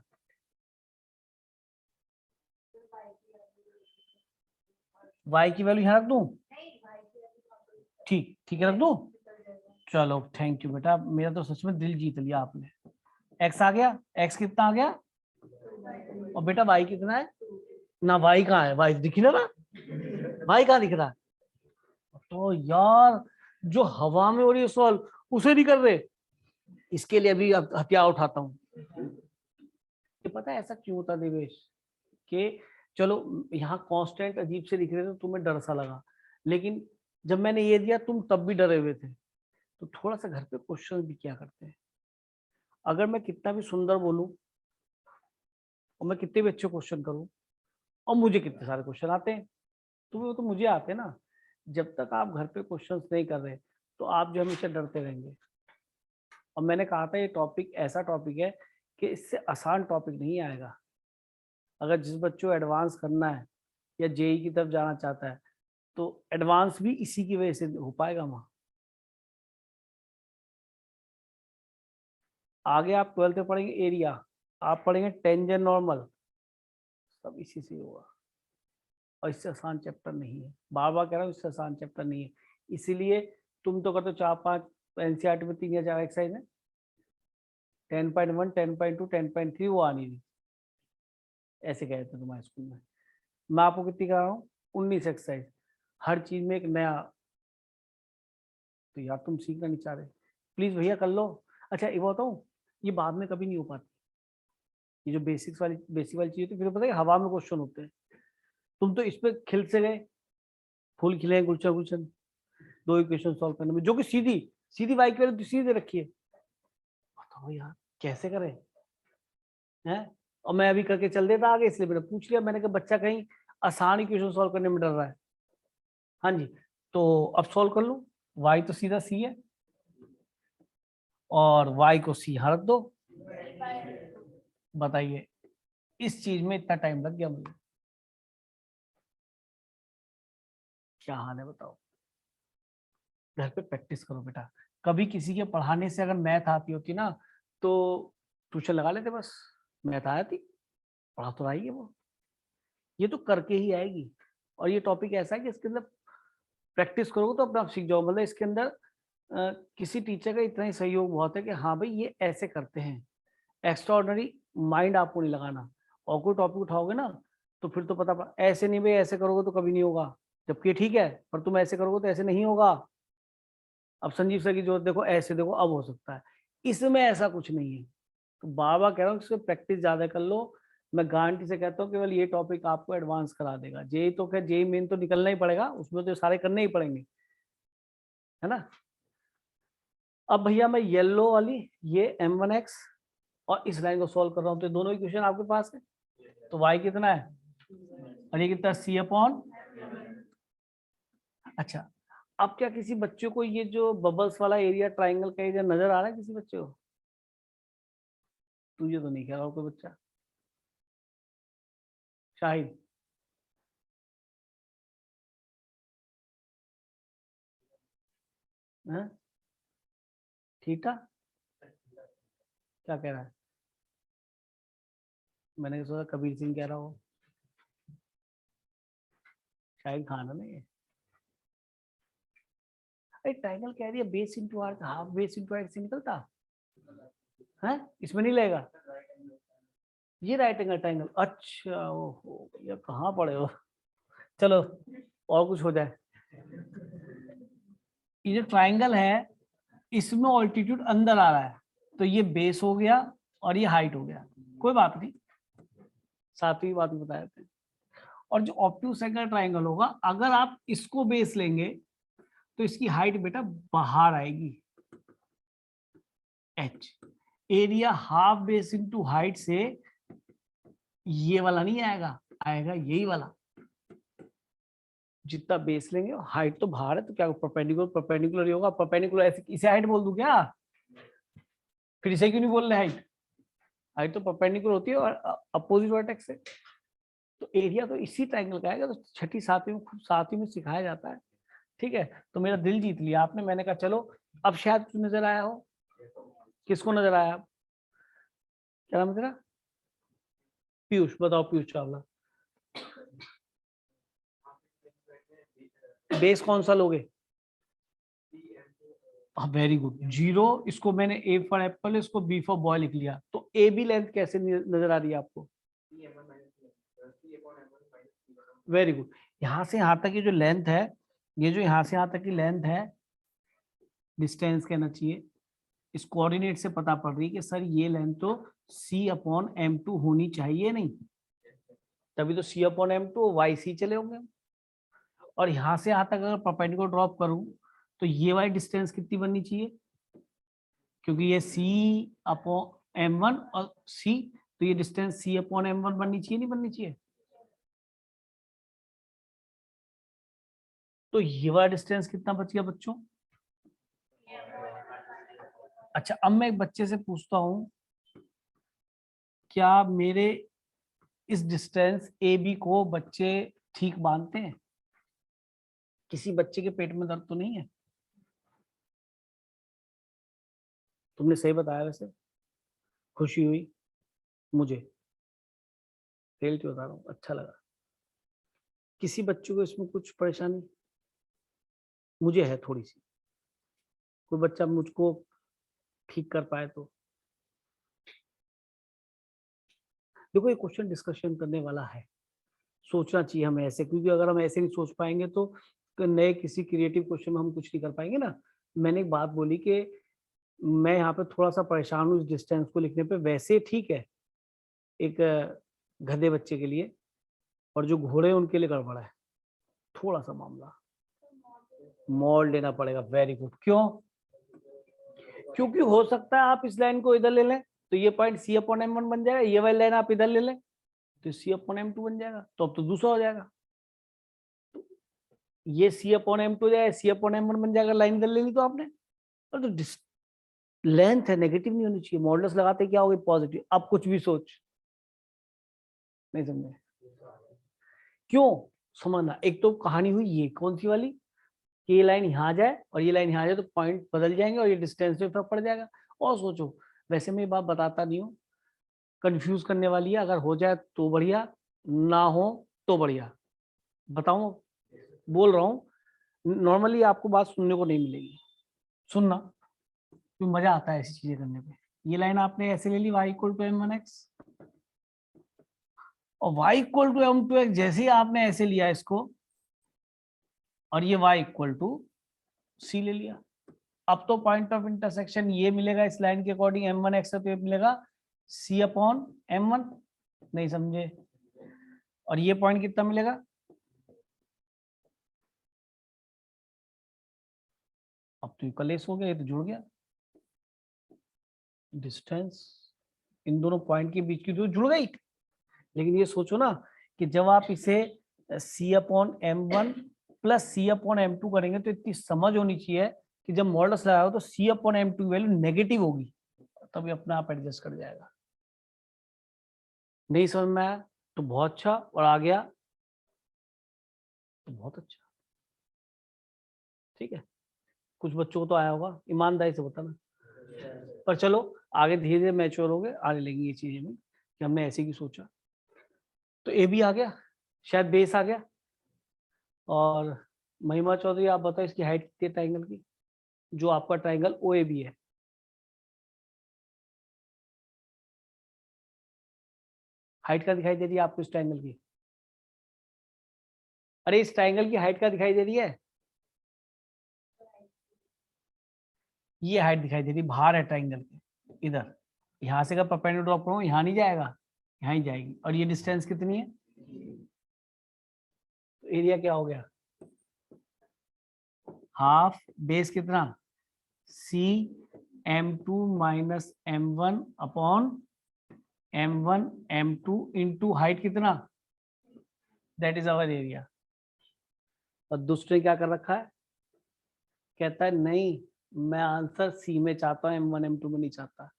y की वैल्यू यहाँ रख दूं? ठीक ठीक है रख दूं? चलो थैंक यू बेटा, मेरा तो सच में दिल जीत लिया आपने। x आ गया, x कितना आ गया? और बेटा y कितना है ना? y कहाँ है? y दिख ना, y कहाँ दिख रहा है? तो यार जो हवा में हो रही है सॉल्व, उसे नहीं कर रहे। इसके लिए अभी हथियार उठाता हूँ। ये पता है ऐसा क्यों होता देवेश? कि चलो यहाँ कांस्टेंट अजीब से दिख रहे थे, तुम्हें डर सा लगा, लेकिन जब मैंने ये दिया तुम तब भी डरे हुए थे। तो थोड़ा सा घर पे क्वेश्चन भी क्या करते हैं। अगर मैं कितना भी सुंदर बोलूं और मैं कितने भी अच्छे क्वेश्चन करूं और मुझे कितने सारे क्वेश्चन आते हैं, तो वो तो मुझे आते हैं ना। जब तक आप घर पे क्वेश्चंस नहीं कर रहे तो आप जो हमेशा डरते रहेंगे। और मैंने कहा था ये टॉपिक ऐसा टॉपिक है कि इससे आसान टॉपिक नहीं आएगा। अगर जिस बच्चों को एडवांस करना है या जेई की तरफ जाना चाहता है तो एडवांस भी इसी की वजह से हो पाएगा वहां। आगे आप 12th में पढ़ेंगे एरिया, आप पढ़ेंगे टेंजेंट नॉर्मल, सब इसी से होगा। और इससे आसान चैप्टर नहीं है, बार बार कह रहा हूँ, इससे आसान चैप्टर नहीं है। इसीलिए तुम तो करते हो 4-5 एनसीईआरटी में 3 या 4 एक्सरसाइज है, 10.1, 10.2, 10.3 वो आनी नहीं, ऐसे कहते हैं तुम्हारे स्कूल में। मैं आपको कितनी करा रहा हूँ, 19 एक्सरसाइज, हर चीज में एक नया। तो यार तुम सीखना नहीं चाह रहे, प्लीज भैया कर लो। अच्छा ये बताऊँ, ये बाद में कभी नहीं हो पाती, ये जो बेसिक वाली चीज, तो फिर पता है हवा में क्वेश्चन होते हैं। तुम तो इस पे खिल से गए, फूल खिले गुलशन गुलशन, 2 इक्वेशन सॉल्व करने में, जो कि सीधी सीधी वाई की वैल्यू सीधे रखी है। बताओ यार कैसे करें हैं। और मैं अभी करके चल देता आगे, इसलिए मैंने पूछ लिया, मैंने कहा बच्चा कहीं आसान इक्वेशन सॉल्व करने में डर रहा है। हाँ जी, तो अब सॉल्व कर लो। y तो सीधा c है, और y को c यहाँ रख दो। बताइए इस चीज में इतना टाइम लग गया मुझे, क्या हाल है बताओ। घर पे प्रैक्टिस करो बेटा, कभी किसी के पढ़ाने से अगर मैथ आती होती ना तो ट्यूशन लगा लेते, बस मैथ आया थी, पढ़ा तो आई है वो, ये तो करके ही आएगी। और ये टॉपिक ऐसा है कि इसके अंदर प्रैक्टिस करोगे तो अपने आप सीख जाओ। मतलब इसके अंदर किसी टीचर का इतना ही सहयोग बहुत है कि हाँ भाई ये ऐसे करते हैं, एक्स्ट्रा ऑर्डिनरी माइंड आपको नहीं लगाना। और कोई टॉपिक उठाओगे ना तो फिर तो पता ऐसे नहीं भाई, ऐसे करोगे तो कभी नहीं होगा, जबकि ठीक है पर तुम ऐसे करोगे तो ऐसे नहीं होगा। अब संजीव सर की जो देखो, ऐसे देखो अब हो सकता है, इसमें ऐसा कुछ नहीं है। तो बार बार कह रहा हूँ इसमें प्रैक्टिस ज्यादा कर लो। मैं गारंटी से कहता हूँ केवल ये टॉपिक आपको एडवांस करा देगा। जेई तो क्या, जेई मेन तो निकलना ही पड़ेगा, उसमें तो सारे करने ही पड़ेंगे, है ना। अब भैया मैं येलो वाली ये m1x और इस लाइन को सॉल्व कर रहा हूँ, तो दोनों इक्वेशन आपके पास है। तो y कितना है और ये कितना c अपॉन। अच्छा अब क्या किसी बच्चे को ये जो बबल्स वाला एरिया, ट्राइंगल का एरिया नजर आ रहा है किसी बच्चे को? तुझे तो नहीं कह रहा हो कोई बच्चा, शाहिद है? थीटा क्या कह रहा है? मैंने सोचा कबीर सिंह कह रहा हो, शाहिद खान है ना ये। अरे ट्राइंगल कह रही है base into arc, half base into arc से निकलता है, इसमें नहीं लगेगा। ये राइट एंगल ट्राइंगल, अच्छा ओहो ये कहाँ पड़े हो। चलो और कुछ हो जाए। ये जो ट्राइंगल है इसमें ऑल्टीट्यूड अंदर आ रहा है, तो ये बेस हो गया और ये हाइट हो गया, कोई बात नहीं, सातवीं बात में बताया था। और जो ऑब्ट्यूज एंगल ट्राइंगल होगा, अगर आप इसको बेस लेंगे तो इसकी हाइट बेटा बाहर आएगी, h। Area half base into height से ये वाला नहीं आएगा, आएगा यही वाला। जितना बेस लेंगे हाइट तो बाहर है, तो क्या परपेंडिकुलर ही होगा। परपेंडिकुलर ऐसे इसे हाइट बोल दूं क्या? फिर इसे क्यों नहीं बोल रहे हाइट? हाइट तो परपेंडिकुलर होती है और अपोजिट वर्टेक्स से। तो एरिया तो इसी ट्रायंगल का आएगा। तो छठी सातवीं में, खूब सातवीं में सिखाया जाता है, ठीक है। तो मेरा दिल जीत लिया आपने। मैंने कहा चलो अब शायद नजर आया हो। किसको नजर आया? क्या नाम है तेरा? पीयूष। बताओ पीयूष चावला, बेस कौन सा लोगे? Very good, 0। इसको मैंने ए फॉर एप्पल, इसको बी फॉर बॉय लिख लिया। तो ए बी लेंथ कैसे नजर आ रही है आपको? Very good. यहां से यहां तक की जो लेंथ है, ये जो यहां से यहां तक की लेंथ है, डिस्टेंस कहना चाहिए, इस कोऑर्डिनेट से पता पड़ रही है कि सर ये लेंथ तो c/m2 होनी चाहिए, नहीं? तभी तो c/m2 वाई सी चले होंगे। और यहां से यहां तक अगर परपेंडिकुलर ड्रॉप करूं तो ये वाली डिस्टेंस कितनी बननी चाहिए? क्योंकि ये c/m1 और c, तो ये डिस्टेंस c/m1 बननी चाहिए, नहीं बननी चाहिए? तो ये वाला डिस्टेंस कितना बच गया बच्चों? अच्छा अब मैं एक बच्चे से पूछता हूं, क्या मेरे इस डिस्टेंस ए बी को बच्चे ठीक मानते हैं? किसी बच्चे के पेट में दर्द तो नहीं है? तुमने सही बताया वैसे। खुशी हुई मुझे, रियलिटी बता रहा हूँ, अच्छा लगा। किसी बच्चे को इसमें कुछ परेशानी? मुझे है थोड़ी सी। कोई बच्चा मुझको ठीक कर पाए तो। देखो ये क्वेश्चन डिस्कशन करने वाला है, सोचना चाहिए हमें ऐसे, क्योंकि अगर हम ऐसे नहीं सोच पाएंगे तो नए किसी क्रिएटिव क्वेश्चन में हम कुछ नहीं कर पाएंगे ना। मैंने एक बात बोली कि मैं यहाँ पे थोड़ा सा परेशान हूँ इस डिस्टेंस को लिखने पे, वैसे ठीक है एक गधे बच्चे के लिए, और जो घोड़े उनके लिए गड़बड़ है थोड़ा सा मामला, मॉल लेना पड़ेगा। Very good. क्यों? क्योंकि हो सकता है आप इस लाइन को इधर ले लें तो ये point c upon M one बन जाएगा, ये वाली लाइन आप इधर ले लें तो सी अपॉन एम टू बन जाएगा, तो अब तो दूसरा हो जाएगा। ये सी अपॉन एम टू हो जाएगा, सी अपॉन एम वन बन जाएगा, लाइन इधर ले ली तो आपने। और तो लेंथ है, नेगेटिव नहीं होनी चाहिए। मॉडल्स लगाते क्या हो गई? पॉजिटिव। अब कुछ भी सोच, नहीं समझे क्यों? समझना। एक तो कहानी हुई ये कौन सी वाली कि ये लाइन यहाँ जाए और ये लाइन यहाँ जाए तो पॉइंट बदल जाएंगे और ये डिस्टेंस में फर्क पड़ जाएगा। और सोचो, वैसे मैं ये बात बताता नहीं हूँ, कंफ्यूज करने वाली है। अगर हो जाए तो बढ़िया, ना हो तो बढ़िया। बताऊं, बोल रहा हूँ, नॉर्मली आपको बात सुनने को नहीं मिलेगी, सुनना, क्योंकि मजा आता है ऐसी चीजें करने पे। ये लाइन आपने ऐसे ले ली y equal to m one x, और y equal to m two x जैसे ही आपने ऐसे लिया इसको, और ये y इक्वल टू सी ले लिया। अब तो पॉइंट ऑफ इंटरसेक्शन ये मिलेगा इस लाइन के अकॉर्डिंग एम वन एक्स पे मिलेगा सी अपॉन एम वन, नहीं समझे? और ये पॉइंट कितना मिलेगा? अब तो कलेश हो गया, ये तो जुड़ गया। डिस्टेंस इन दोनों पॉइंट के बीच की तो जुड़ गई। लेकिन ये सोचो ना कि जब आप इसे C upon M one plus C upon M two करेंगे तो इतनी समझ होनी चाहिए कि जब मॉडल्स लगाओ तो C upon M two value negative होगी, तभी अपने आप एडजस्ट कर जाएगा। नहीं समझ में आया तो बहुत अच्छा, और आ गया तो बहुत अच्छा। ठीक है, कुछ बच्चों को तो आया होगा, ईमानदारी से बताना। पर चलो आगे धीरे धीरे मैच्योर हो गए, आने लगेंगी ये चीजें में कि हमने ऐसे की सोचा। तो ए भी आ गया, शायद बेस आ गया। और महिमा चौधरी आप बताओ इसकी हाइट कितनी है ट्राइंगल की, जो आपका ट्राइंगल ओ ए बी है? हाइट का दिखाई दे रही है आपको इस ट्राइंगल की? अरे इस ट्राइंगल की हाइट का दिखाई दे रही है? ये हाइट दिखाई दे रही, बाहर है ट्राइंगल के, इधर। यहां से अगर परपेंडिकुलर ड्रॉप करूं, यहाँ नहीं जाएगा, यहाँ ही जाएगी। और ये डिस्टेंस कितनी है? तो एरिया क्या हो गया? हाफ बेस कितना? C M two minus M one upon M one M two into height कितना? That is our area. और दूसरे क्या कर रखा है? कहता है नहीं, मैं आंसर सी में चाहता हूँ, एम वन एम टू में नहीं चाहता।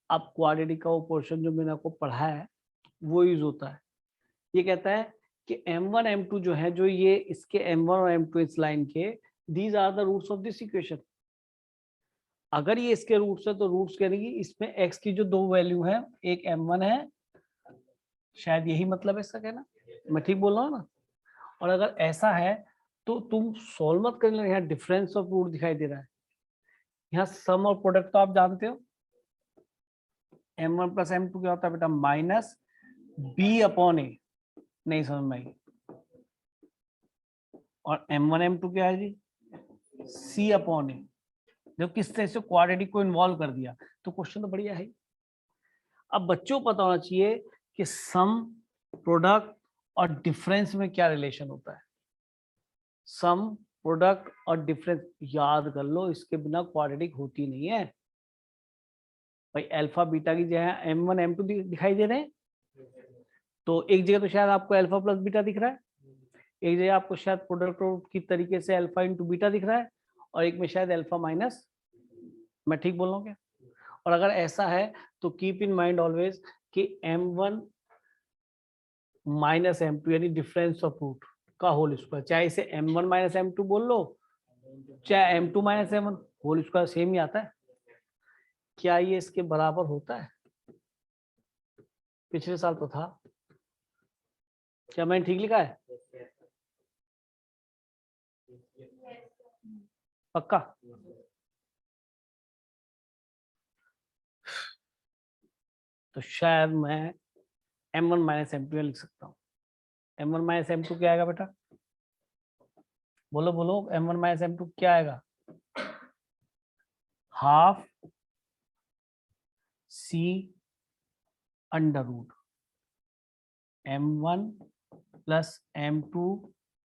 अब क्वाड्रेटिक का वो पोर्शन जो मैंने आपको पढ़ा है वो यूज होता है। ये कहता है कि m1 m2 जो है, जो ये इसके m1 और m2 इस लाइन के, these are the roots of this equation. अगर ये इसके रूट्स है तो रूट्स कहने की इसमें x की जो दो वैल्यू है, एक m1 है, शायद यही मतलब है इसका कहना, मैं ठीक बोल रहा हूँ ना? और अगर ऐसा है तो तुम सॉल्व मत करना, यहाँ डिफरेंस ऑफ रूट दिखाई दे रहा है। यहाँ सम और प्रोडक्ट तो आप जानते हो, m1 प्लस m2 क्या होता है बेटा? Minus b upon a। नहीं समझ में आई? और m1 m2 क्या है जी? c upon a। जो किस तरह से क्वाड्रेटिक को इन्वॉल्व कर दिया, तो क्वेश्चन तो बढ़िया है। अब बच्चों को पता होना चाहिए कि सम, प्रोडक्ट और डिफरेंस में क्या रिलेशन होता है। सम, प्रोडक्ट और डिफरेंस याद कर लो, इसके बिना क्वाड्रेटिक होती नहीं है भाई। अल्फा बीटा की जगह m1 m2 दिखाई दे रहे हैं, तो एक जगह तो शायद आपको अल्फा प्लस बीटा दिख रहा है, एक जगह आपको शायद प्रोडक्ट की तरीके से अल्फा इंटू बीटा दिख रहा है, और एक में शायद अल्फा माइनस। मैं ठीक बोल रहा हूँ क्या? और अगर ऐसा है तो कीप इन माइंड ऑलवेज कि m1 माइनस m2 यानी डिफरेंस ऑफ रूट का होल स्क्वायर, चाहे इसे m1 माइनस m2 बोल लो, चाहे m2 minus m1, whole square same ही आता है। क्या ये इसके बराबर होता है? पिछले साल तो था। क्या मैंने ठीक लिखा है? पक्का? तो शायद मैं m1 माइनस m2 लिख सकता हूँ। m1 माइनस m2 क्या आएगा बेटा? बोलो बोलो, m1 माइनस m2 क्या आएगा? Half c under root m1 plus m2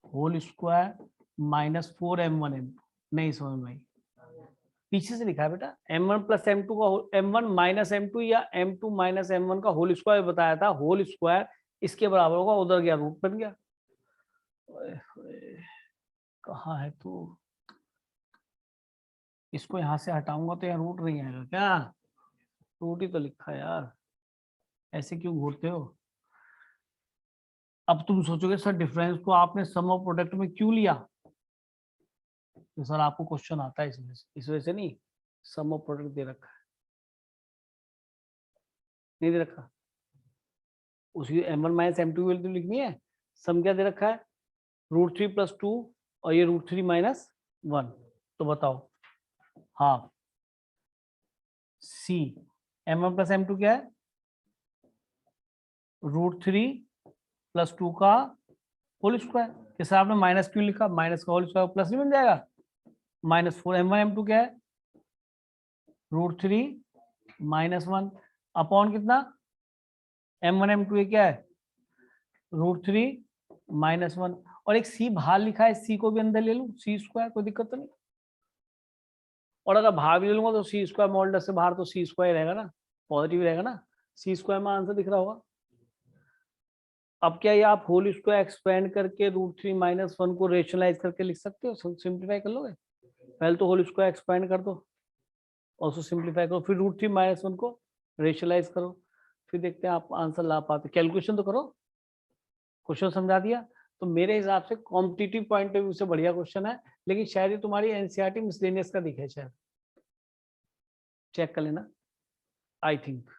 whole square minus 4m1 m2। नहीं समझ में आई? पीछे से लिखा है बेटा, m1 प्लस m2 का m1 माइनस m2 या m2 माइनस m1 का होल स्क्वायर बताया था। होल स्क्वायर इसके बराबर होगा, उधर गया रूट बन गया। कहाँ है तू? इसको यहां से हटाऊंगा तो यहाँ रूट नहीं आएगा क्या? रूट ही तो लिखा है यार, ऐसे क्यों घूरते हो? अब तुम सोचोगे सर डिफरेंस को आपने सम ऑफ प्रोडक्ट में क्यों लिया? तो सर आपको क्वेश्चन आता है इस वजह से नहीं, सम ऑफ प्रोडक्ट दे रखा है, नहीं दे रखा? उसकी m1 माइनस m2 वैल्यू लिखनी है। सम क्या दे रखा है? √3 प्लस 2 और ये √3 माइनस 1। तो बताओ half c m1 plus m2 क्या है? √3 प्लस 2 का होल स्क्वायर। किस आपने माइनस क्यों लिखा? माइनस का होल स्क्वायर प्लस नहीं बन जाएगा? माइनस 4 m1 m2 क्या है? √3 माइनस 1 अपॉन कितना? m1 m2 ये क्या है? √3 माइनस 1। और एक c बाहर लिखा है, c को भी अंदर ले लूं, c स्क्वायर, कोई दिक्कत तो नहीं। और अगर बाहर भी ले लूंगा तो c स्क्वायर मॉडुलस से बाहर तो c स्क्वायर रहेगा ना, पॉजिटिव रहेगा ना। c स्क्वायर में आंसर दिख रहा होगा। अब क्या ये आप होल स्क्वायर एक्सपेंड करके √3 माइनस 1 को रेशनलाइज करके लिख सकते हो? सिंप्लीफाई कर लोगे? पहले तो होल स्क्वायर एक्सपेंड कर दो और उसको सिंप्लीफाई करो, फिर √3 माइनस 1 को रेशनलाइज करो, फिर देखते हैं आप आंसर ला पाते। कैलकुलेशन तो करो। क्वेश्चन समझा दिया। तो मेरे हिसाब से कॉम्पिटिटिव पॉइंट ऑफ व्यू से बढ़िया क्वेश्चन है, लेकिन शायद ये तुम्हारी एनसीईआरटी मिसलेनियस का दिखे, शायद चेक कर लेना, आई थिंक।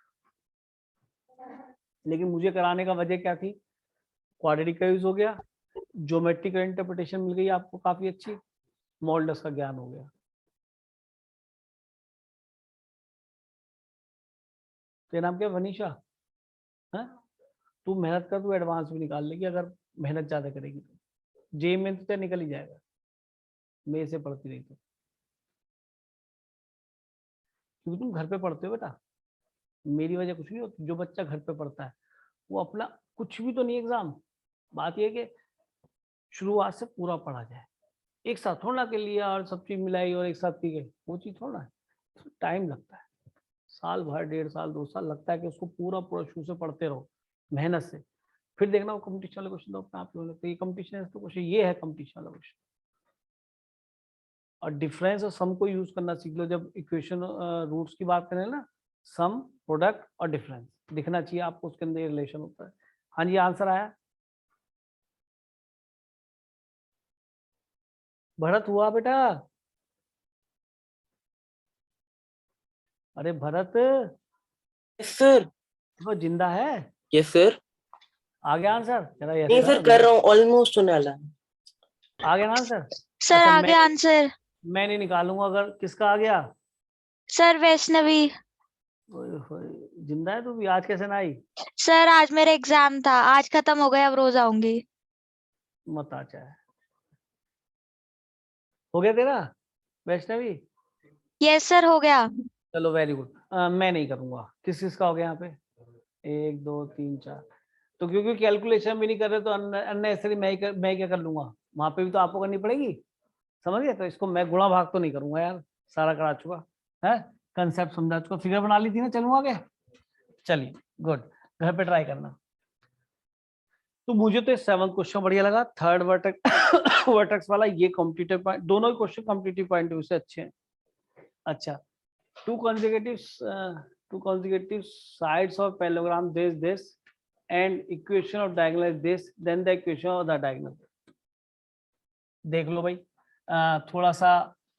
लेकिन मुझे कराने का वजह क्या थी? क्वाड्रेटिक का यूज हो गया, ज्योमेट्रिक इंटरप्रिटेशन मिल गई आपको काफी अच्छी, मॉडुलस का ज्ञान हो गया। तेरा नाम क्या? वनीशा है? तू मेहनत कर, तू एडवांस भी निकाल लेगी अगर मेहनत ज्यादा करेगी तो। जेई में तो निकल ही जाएगा, मेरे से पढ़ती रही तो। क्योंकि तुम घर पे पढ़ते हो बेटा, मेरी वजह कुछ नहीं होती। जो बच्चा घर पे पढ़ता है वो अपना कुछ भी तो नहीं एग्जाम, बात यह कि शुरुआत से पूरा पढ़ा जाए। एक साथ थोड़ा के लिए और सब चीज मिलाई और एक साथ की गई, वो चीज थोड़ा है, टाइम लगता है। साल भर, 1.5 साल, 2 साल लगता है कि उसको पूरा पूरा शुरू से पढ़ते रहो मेहनत से, फिर देखना वो कंपटीशन वाले क्वेश्चन तो अपने आप ही लगता है। ये कंपटीशन है तो क्वेश्चन ये है कंपटीशन वाला क्वेश्चन। और डिफरेंस और सम को यूज करना सीख लो जब इक्वेशन रूट्स की बात करें ना। सम, प्रोडक्ट और डिफरेंस दिखना चाहिए आपको, उसके अंदर रिलेशन होता है। हाँ जी, आंसर आया। भरत हुआ बेटा? अरे भरत, यस सर। वो जिंदा है? Yes sir. आ गया आंसर? चला नहीं यस सर, कर रहा हूँ, ऑलमोस्ट होने वाला है। आ गया ना आंसर? सर अच्छा, आगे आंसर। मैं नहीं निकालूंगा अगर किसका आ गया। सर वैष्णवी। ओए होए, जिंदा है तू भी? आज कैसे ना आई? सर आज मेरा एग्जाम था, आज खत्म हो गया, अब रोज आऊंगी। मत आ चाहे। हो गया तेरा वैष्णवी? यस सर हो गया। चलो वेरी गुड। मैं नहीं करूंगा। किस किस का हो गया यहाँ पे? 1 2 3 4। तो क्योंकि कैलकुलेशन भी नहीं कर रहे तो अननेसेसरी मैं क्या कर लूंगा? वहां पे भी तो आपको करनी पड़ेगी, समझ गए? तो इसको मैं गुणा भाग तो नहीं करूंगा यार, सारा करा चुका है, कंसेप्ट समझा चुका, फिगर बना ली थी ना। चलूँ आगे? चलिए गुड, घर पे ट्राई करना। तो मुझे तो 7th क्वेश्चन बढ़िया लगा, थर्ड वर्टेक्स वर्टेक्स वाला। ये कॉम्पिटिटिव पॉइंट, दोनों ही क्वेश्चन कॉम्पिटिटिव पॉइंट से अच्छे हैं। अच्छा, two consecutive sides of parallelogram this and equation of diagonal is this, then the equation of the diagonal। देख लो भाई, थोड़ा सा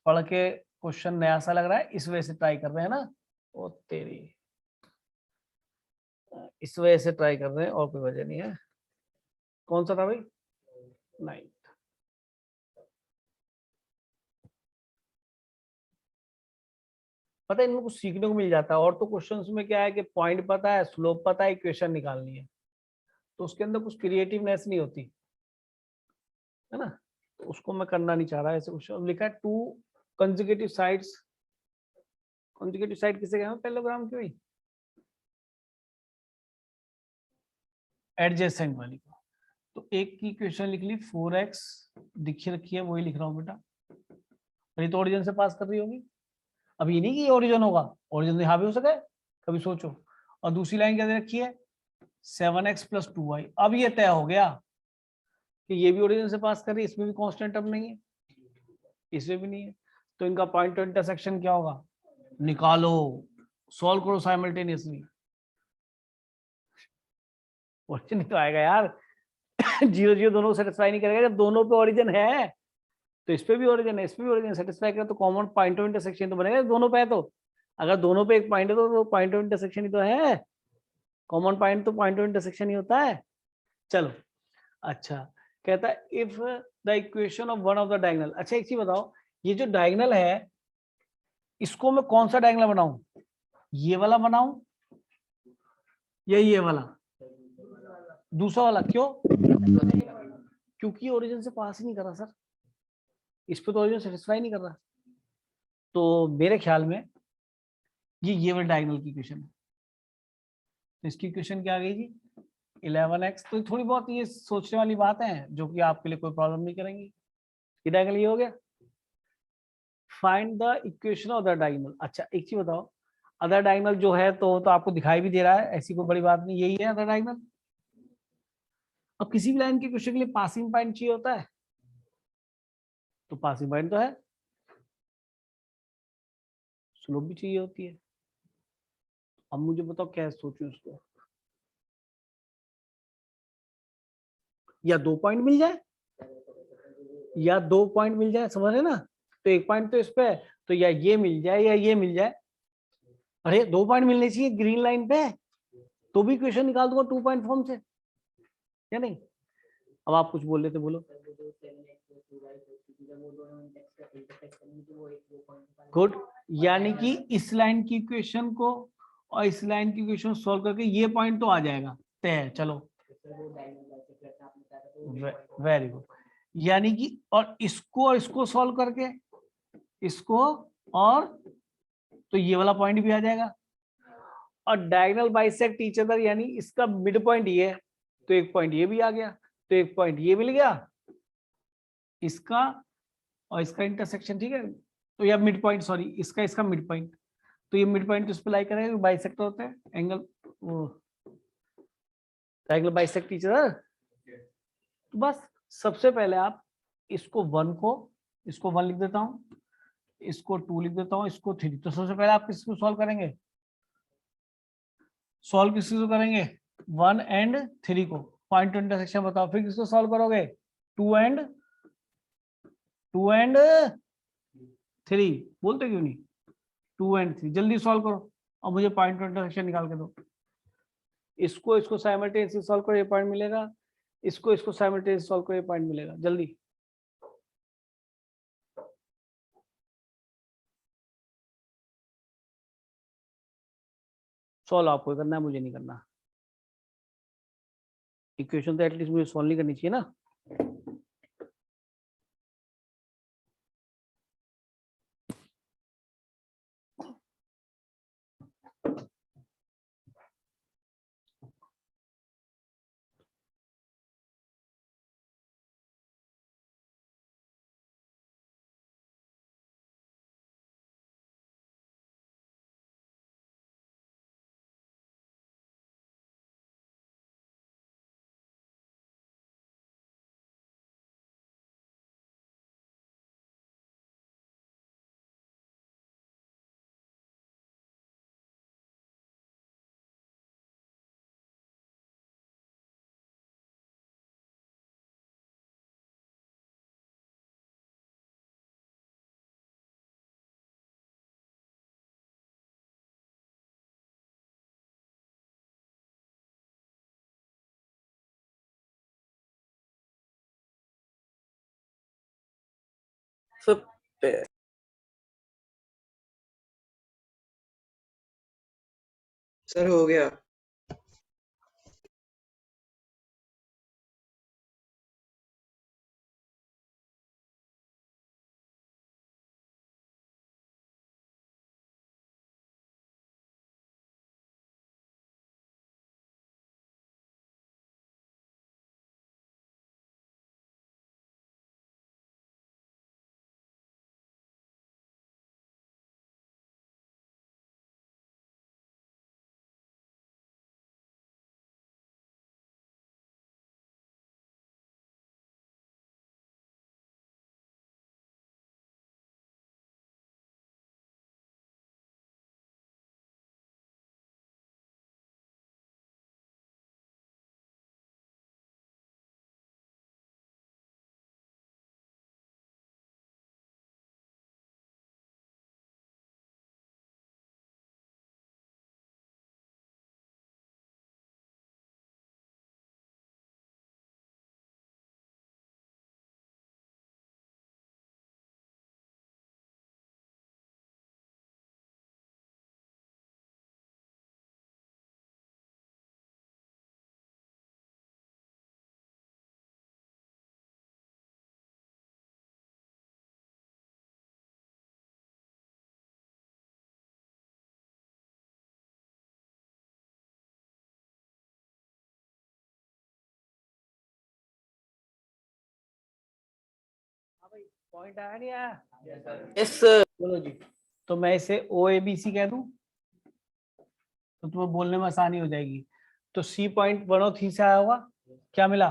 पढ़ के क्वेश्चन नया सा लग रहा है, इस वजह से ट्राई कर रहे हैं ना। ओ तेरी, इस वजह से ट्राई कर रहे हैं, और कोई वजह नहीं है। कौन सा था भाई? 9। पता है, इनमें कुछ सीखने को मिल जाता है। और तो क्वेश्चंस में क्या है कि पॉइंट पता है, स्लोप पता है, इक्वेशन निकालनी है, तो उसके अंदर कुछ क्रिएटिवनेस नहीं होती है ना। तो उसको मैं करना नहीं चाह रहा ऐसे क्वेश्चन। अब लिखा है 2 कंसेक्यूटिव साइड्स। कंसेक्यूटिव साइड किसे कहते हैं पैरेललोग्राम की भाई? एडजेसेंट वाली को। तो एक की इक्वेशन लिख ली 4x दिखी रखी है, वही लिख रहा हूँ बेटा। और ये तो ओरिजिन से पास कर रही होगी। अब ये नहीं कि ओरिजिन होगा, ओरिजिन यहाँ भी हो सके, कभी सोचो। और दूसरी लाइन क्या दे रखी है? 7x + 2y। अब ये तय हो गया कि ये भी ओरिजिन से पास कर रही है, इसमें भी कांस्टेंट टर्म नहीं है, इसमें भी नहीं है। तो इनका पॉइंट टू इंटरसेक्शन क्या होगा? निकालो, सॉल्व करो साइमल्टेनियसली। ओरिजिन तो आएगा यार। 0 0 दोनों को सेटिस्फाई नहीं करेगा। जब दोनों पे ओरिजिन है तो इस पे भी ओरिजिन है, इस पे भी ओरिजिन सेटिस्फाई करे तो कॉमन पॉइंट ऑफ इंटरसेक्शन तो बनेगा दोनों पे है। तो अगर दोनों पे एक पॉइंट है तो पॉइंट ऑफ इंटरसेक्शन ही तो है। कॉमन पॉइंट तो पॉइंट ऑफ इंटरसेक्शन ही होता है। चलो, अच्छा, कहता है if the equation of one of the diagonal. अच्छा एक चीज बताओ, ये जो डायगोनल है इसको मैं कौन सा डायगोनल बनाऊं? ये वाला बनाऊं या ये वाला? दूसरा वाला। क्यों? क्योंकि ओरिजिन से पास ही नहीं कर रहा सर, इस पे तो ओरिजिन सेटिस्फाई नहीं कर रहा। तो मेरे ख्याल में ये वाला डायगोनल की इक्वेशन है। तो इसकी इक्वेशन क्या आ गई जी? 11x। तो थोड़ी बहुत ये सोचने वाली बात है जो कि आपके लिए कोई प्रॉब्लम नहीं करेंगी। ये डायगोनल ये हो गया। Find the equation of the diagonal. अच्छा एक चीज बताओ, अदर डायगोनल जो है तो आपको दिखाई भी दे रहा है, ऐसी कोई बड़ी बात नहीं, यही है अदर डायगोनल। अब किसी भी लाइन के इक्वेशन के लिए पासिंग पॉइंट चाहिए होता है, तो पासिंग पॉइंट तो है, स्लोप भी चाहिए होती है। अब मुझे बताओ क्या सोचूं उसको? या 2 पॉइंट मिल जाए, या 2 पॉइंट मिल जाए, समझ रहे ना। तो एक पॉइंट तो इस पे है, तो या ये मिल जाए या ये मिल जाए। अरे 2 पॉइंट मिलने चाहिए ग्रीन लाइन पे, तो भी इक्वेशन निकाल दूंगा 2 पॉइंट फॉर्म से, या नहीं? अब आप कुछ बोल रहे थे, बोलो। गुड। यानी कि इस लाइन की इक्वेशन को और इस लाइन की इक्वेशन सॉल्व करके ये पॉइंट तो आ जाएगा तय। चलो, वेरी गुड। यानी कि और इसको सॉल्व करके इसको, और तो ये वाला पॉइंट भी आ जाएगा। और डायगोनल बाइसेक्ट ईच अदर, यानी इसका मिड पॉइंट ये है, तो एक पॉइंट ये भी आ गया, तो एक पॉइंट ये मिल गया इसका और इसका इंटरसेक्शन, ठीक है। तो या मिड पॉइंट, सॉरी, इसका मिड पॉइंट। तो ये मिड पॉइंट इस पे लाई करेगा, बाइसेक्टर होते हैं एंगल, वो डायगोनल बाइसेक्ट ईच अदर। तो बस सबसे पहले आप इसको 1 लिख देता हूं, इसको 2 लिख देता हूं, इसको 3। तो सबसे पहले आप किसको सॉल्व करेंगे? सॉल्व किसको करेंगे? 1 और 3 को। पॉइंट टू इंटरसेक्शन बताओ, फिर किसको सॉल्व करोगे? 2 और 3 बोलते क्यों नहीं? 2 और 3 जल्दी सॉल्व करो और मुझे पॉइंट टू इंटरसेक्शन निकाल के दो। इसको साइमल्टेनियसली सॉल्व करो, ये पॉइंट मिलेगा। इसको साइमल्टेनियसली सॉल्व करो, ये पॉइंट मिलेगा। जल्दी सॉल्व आपको करना है, मुझे नहीं करना। इक्वेशन तो एटलीस्ट मुझे सॉल्व नहीं करनी चाहिए ना। पे सर हो गया। पॉइंट आया नहीं आया? यस सर चलो जी, तो मैं इसे OABC कह दूं तो तुम्हें बोलने में आसानी हो जाएगी। तो C पॉइंट 1 और 3 से आया होगा, क्या मिला?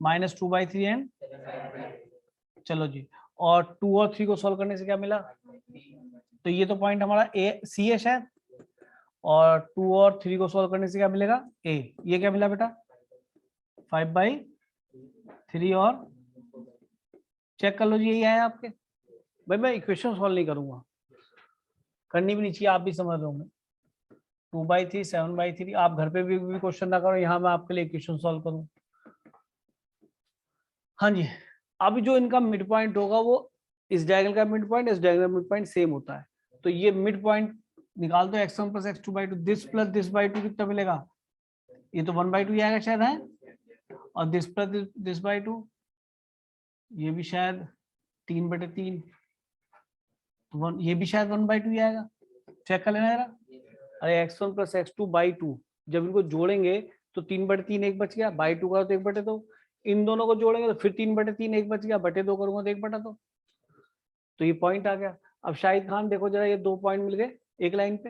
-2/3 एंड चलो जी, और 2 और 3 को सॉल्व करने से क्या मिला? तो ये तो पॉइंट हमारा C है शायद, और 2 और 3 को सॉल्व करने से क्या मिलेगा? A। ये क्या मिला बेटा? 5/3 और चेक कर लो जी, यही आया आपके। भाई मैं इक्वेशन सॉल्व नहीं करूंगा, करनी भी नहीं चाहिए, आप भी समझ रहे होंगे। 2/3 7/3 आप घर पे भी क्वेश्चन ना करो, यहाँ मैं आपके लिए इक्वेशन सॉल्व करूँ। हाँ जी, अभी जो इनका मिड पॉइंट होगा वो इस डायगोनल का मिड पॉइंट, इस डायगोनल मिड पॉइंट सेम होता है। तो ये मिड पॉइंट निकाल दो, x1 + x2/2, दिस प्लस दिस/2 कितना मिलेगा? ये तो 1/2 आएगा शायद, है, और दिस प्लस दिस/2 ये भी शायद 3/3, तो ये भी शायद 1/2 आएगा। चेक कर लेना जरा। अरे x1 + x2/2 जब इनको जोड़ेंगे तो 3/3 एक बच गया, /2 का तो 1/2, इन दोनों को जोड़ेंगे तो फिर 3/3 एक बच गया, /2 करूंगा तो 1/2। तो ये पॉइंट आ गया। अब शाहिद खान देखो जरा, ये 2 पॉइंट मिल गए एक लाइन पे,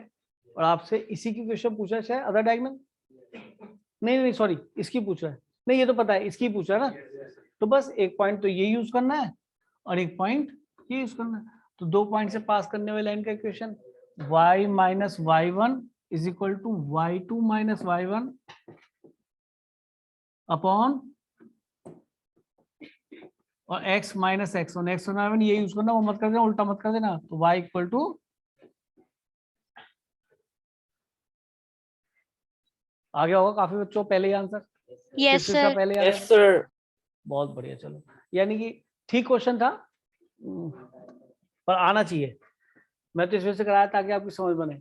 और आपसे इसी की क्वेश्चन पूछा है शायद अदर डायगोनल, नहीं नहीं सॉरी इसकी पूछ रहा है, नहीं ये तो पता है इसकी पूछ रहा है ना। तो बस एक पॉइंट तो ये यूज करना है और एक पॉइंट ये यूज करना है। तो 2 पॉइंट से पास करने वाली लाइन का equation y - y1 = y2 - y1 upon और x - x1, x1 y1 ये यूज करना, वो मत कर देना, उल्टा मत कर देना। तो y = आ गया होगा काफी बच्चों पहले ही आंसर, यस किस का सर। पहले आ यस गया? सर बहुत बढ़िया, चलो यानी कि ठीक क्वेश्चन था, पर आना चाहिए। मैं तो इस वजह से कराया ताकि आपकी समझ बने।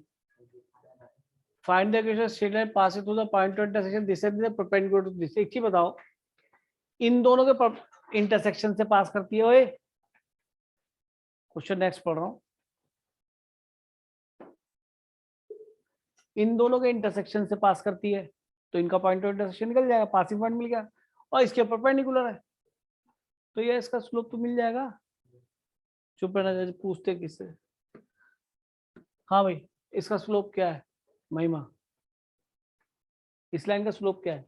Find the equation straight line passing through the point of intersection this and this perpendicular to this. एक चीज बताओ, इन दोनों के इंटरसेक्शन से पास करती है ओए। क्वेश्चन नेक्स्ट पढ़ रहा हूं, इन दोनों के इंटरसेक्शन से पास करती है, तो इनका पॉइंट ऑफ इंटरसेक्शन निकल जाएगा, पासिंग पॉइंट मिल गया, और इसके परपेंडिकुलर है तो ये इसका स्लोप तो मिल जाएगा। चुप रहना चाहिए, पूछते किससे? हाँ भाई, इसका स्लोप क्या है महिमा? इस लाइन का स्लोप क्या है?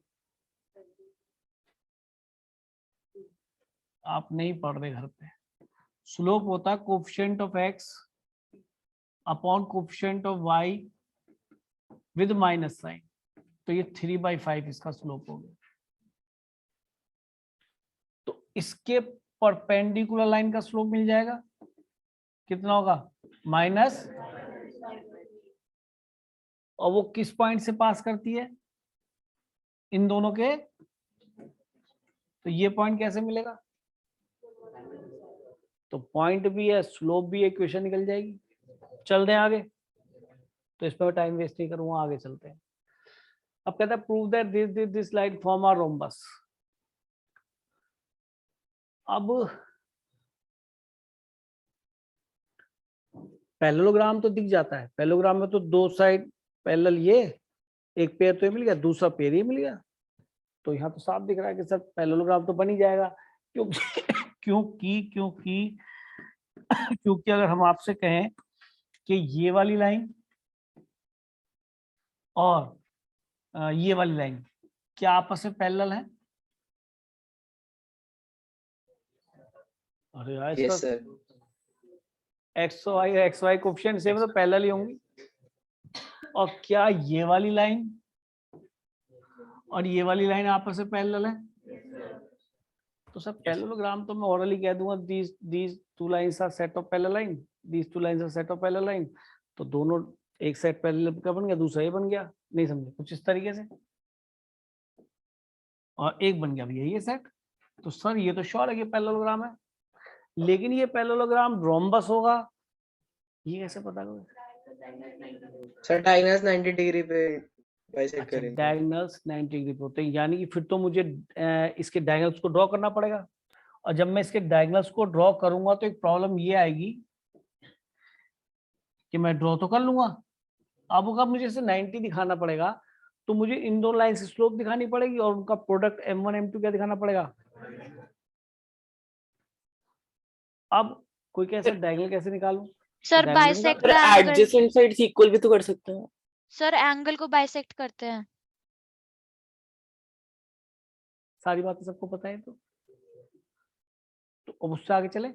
आप नहीं पढ़ रहे घर पे। स्लोप होता है coefficient of x upon coefficient of y with minus sign. तो ये 3/5 इसका स्लोप हो गया। तो इसके परपेंडिकुलर लाइन का स्लोप मिल जाएगा, कितना होगा? माइनस, और वो किस पॉइंट से पास करती है? इन दोनों के। तो ये पॉइंट कैसे मिलेगा? तो पॉइंट भी है, स्लोप भी है, इक्वेशन निकल जाएगी। चल दें आगे, तो इसमें टाइम वेस्ट नहीं करूंगा, आगे चलते हैं। अब कहता है prove that this line form are rhombus. अब पैरेललोग्राम तो दिख जाता है, पैरेललोग्राम में तो दो साइड पैरेलल, ये एक पेयर तो ये मिल गया, दूसरा पेयर ये मिल गया, तो यहाँ तो साफ दिख रहा है कि सर पैरेललोग्राम तो बन ही जाएगा। क्योंकि क्योंकि क्योंकि क्योंकि अगर हम आपसे कहें कि ये वाली लाइन और ये वाली लाइन क्या आपस में पैरेलल है? अरे यार यस इसका sir. X y coefficient same है तो पैरेलल ही होंगी। और क्या ये वाली लाइन और ये वाली लाइन आपस में पैरेलल है? तो सब पैरेललोग्राम तो मैं ओरली कह दूंगा, these two lines are set of parallel line, these two lines are set of parallel line। तो दोनों एक सेट पैरेलल का बन गया, दूसरा ये बन गया, नहीं समझे कुछ इस तरीके से, और एक बन गया भैया ये सेट। तो सर ये तो श्योर है कि पैरेललोग्राम है, लेकिन ये पैरेललोग्राम रोम्बस होगा, ये कैसे पता करोगे? सर डायगोनल्स 90 डिग्री पे बाइसेक्ट अच्छा, करेंगे। डायगोनल्स 90 डिग्री पे होते हैं, यानी कि फिर तो मुझे इसके डायगोनल्स को ड्रॉ करना पड़ेगा, और जब मैं इसके डायगोनल्स को ड्रॉ करूंगा तो एक प्रॉब्लम ये आएगी कि मैं ड्रॉ तो कर लूंगा, अब अगर मुझे इसे 90 दिखाना पड़ेगा तो मुझे इन दो लाइन से स्लोप दिखानी पड़ेगी और उनका प्रोडक्ट m1 m2 क्या दिखाना पड़ेगा। अब कोई कैसे डायगोनल कैसे निकालूं? सर diagonal बाइसेक्ट पर का एंगल, एडजेसेंट साइड्स इक्वल भी तो कर सकते हैं। सर एंगल को बाइसेक्ट करते हैं। सारी बातें सबको पता है तो अब उससे आगे चले।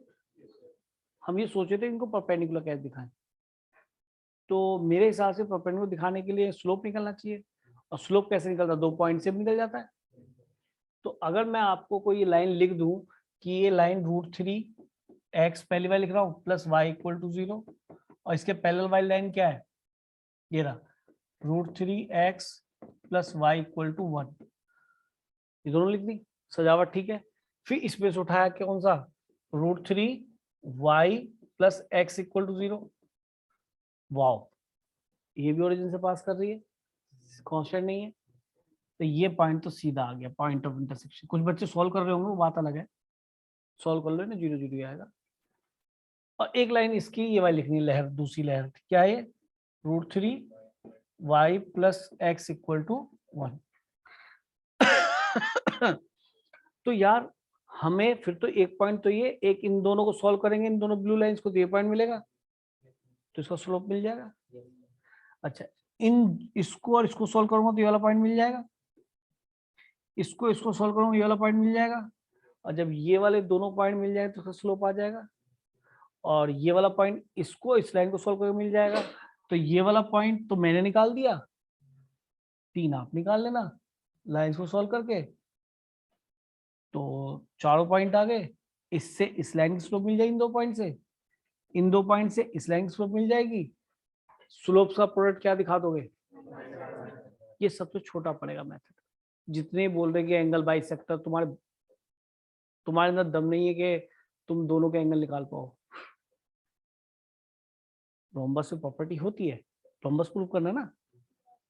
हम ये सोचे थे इनको परपेंडिकुलर कैसे दिखाएं, तो मेरे हिसाब से परपेंडिकुलर दिखाने के लिए स्लोप निकलना चाहिए, और स्लोप कैसे निकलता है? 2 पॉइंट से भी निकल जाता है। तो अगर मैं आपको कोई लाइन लिख दूं कि ये लाइन √3x पहली बार लिख रहा हूं प्लस y = 0, और इसके पैरेलल वाली लाइन क्या है, ये रहा √3x + y = 1, ये दोनों लिख दी, सजावट ठीक है। फिर इसमें से उठाया क्या, कौन सा, √3y + x = 0। वाओ, ये भी ओरिजिन से पास कर रही है, कांस्टेंट नहीं है, तो ये पॉइंट तो सीधा आ गया, पॉइंट ऑफ इंटरसेक्शन। कुछ बच्चे सॉल्व कर रहे होंगे, वो बात अलग है, सॉल्व कर लो ना, 0 0 आएगा। और एक लाइन इसकी ये वाली लिखनी, लहर, दूसरी लहर क्या है, √3y + x = 1। तो यार हमें फिर तो एक पॉइंट तो ये, एक इन दोनों को सॉल्व करेंगे, इन दोनों ब्लू लाइंस को, तो ये पॉइंट मिलेगा, तो इसका स्लोप मिल जाएगा। अच्छा, इसको और इसको सॉल्व करूंगा तो ये वाला पॉइंट मिल जाएगा, इसको सॉल्व करूंगा ये वाला पॉइंट मिल जाएगा, और जब ये वाले दोनों पॉइंट मिल जाए तो उसका स्लोप आ जाएगा, और ये वाला पॉइंट इसको इस लाइन को सॉल्व करके मिल जाएगा। तो ये वाला पॉइंट तो मैंने निकाल दिया, 3 आप निकाल लेना लाइंस को सॉल्व करके, तो चारों पॉइंट आ गए। इससे इस लाइन की स्लोप मिल जाएगी, इन 2 पॉइंट से, इन 2 पॉइंट से इस लाइन की स्लोप मिल जाएगी। स्लोप का प्रोडक्ट क्या दिखा दोगे? ये सबसे छोटा पड़ेगा मेथड। जितने बोल रहे कि एंगल बाइसेक्टर, तुम्हारे अंदर दम नहीं है कि तुम दोनों के एंगल निकाल पाओ। रोम्बस में प्रॉपर्टी होती है, रोम्बस प्रूव करना ना,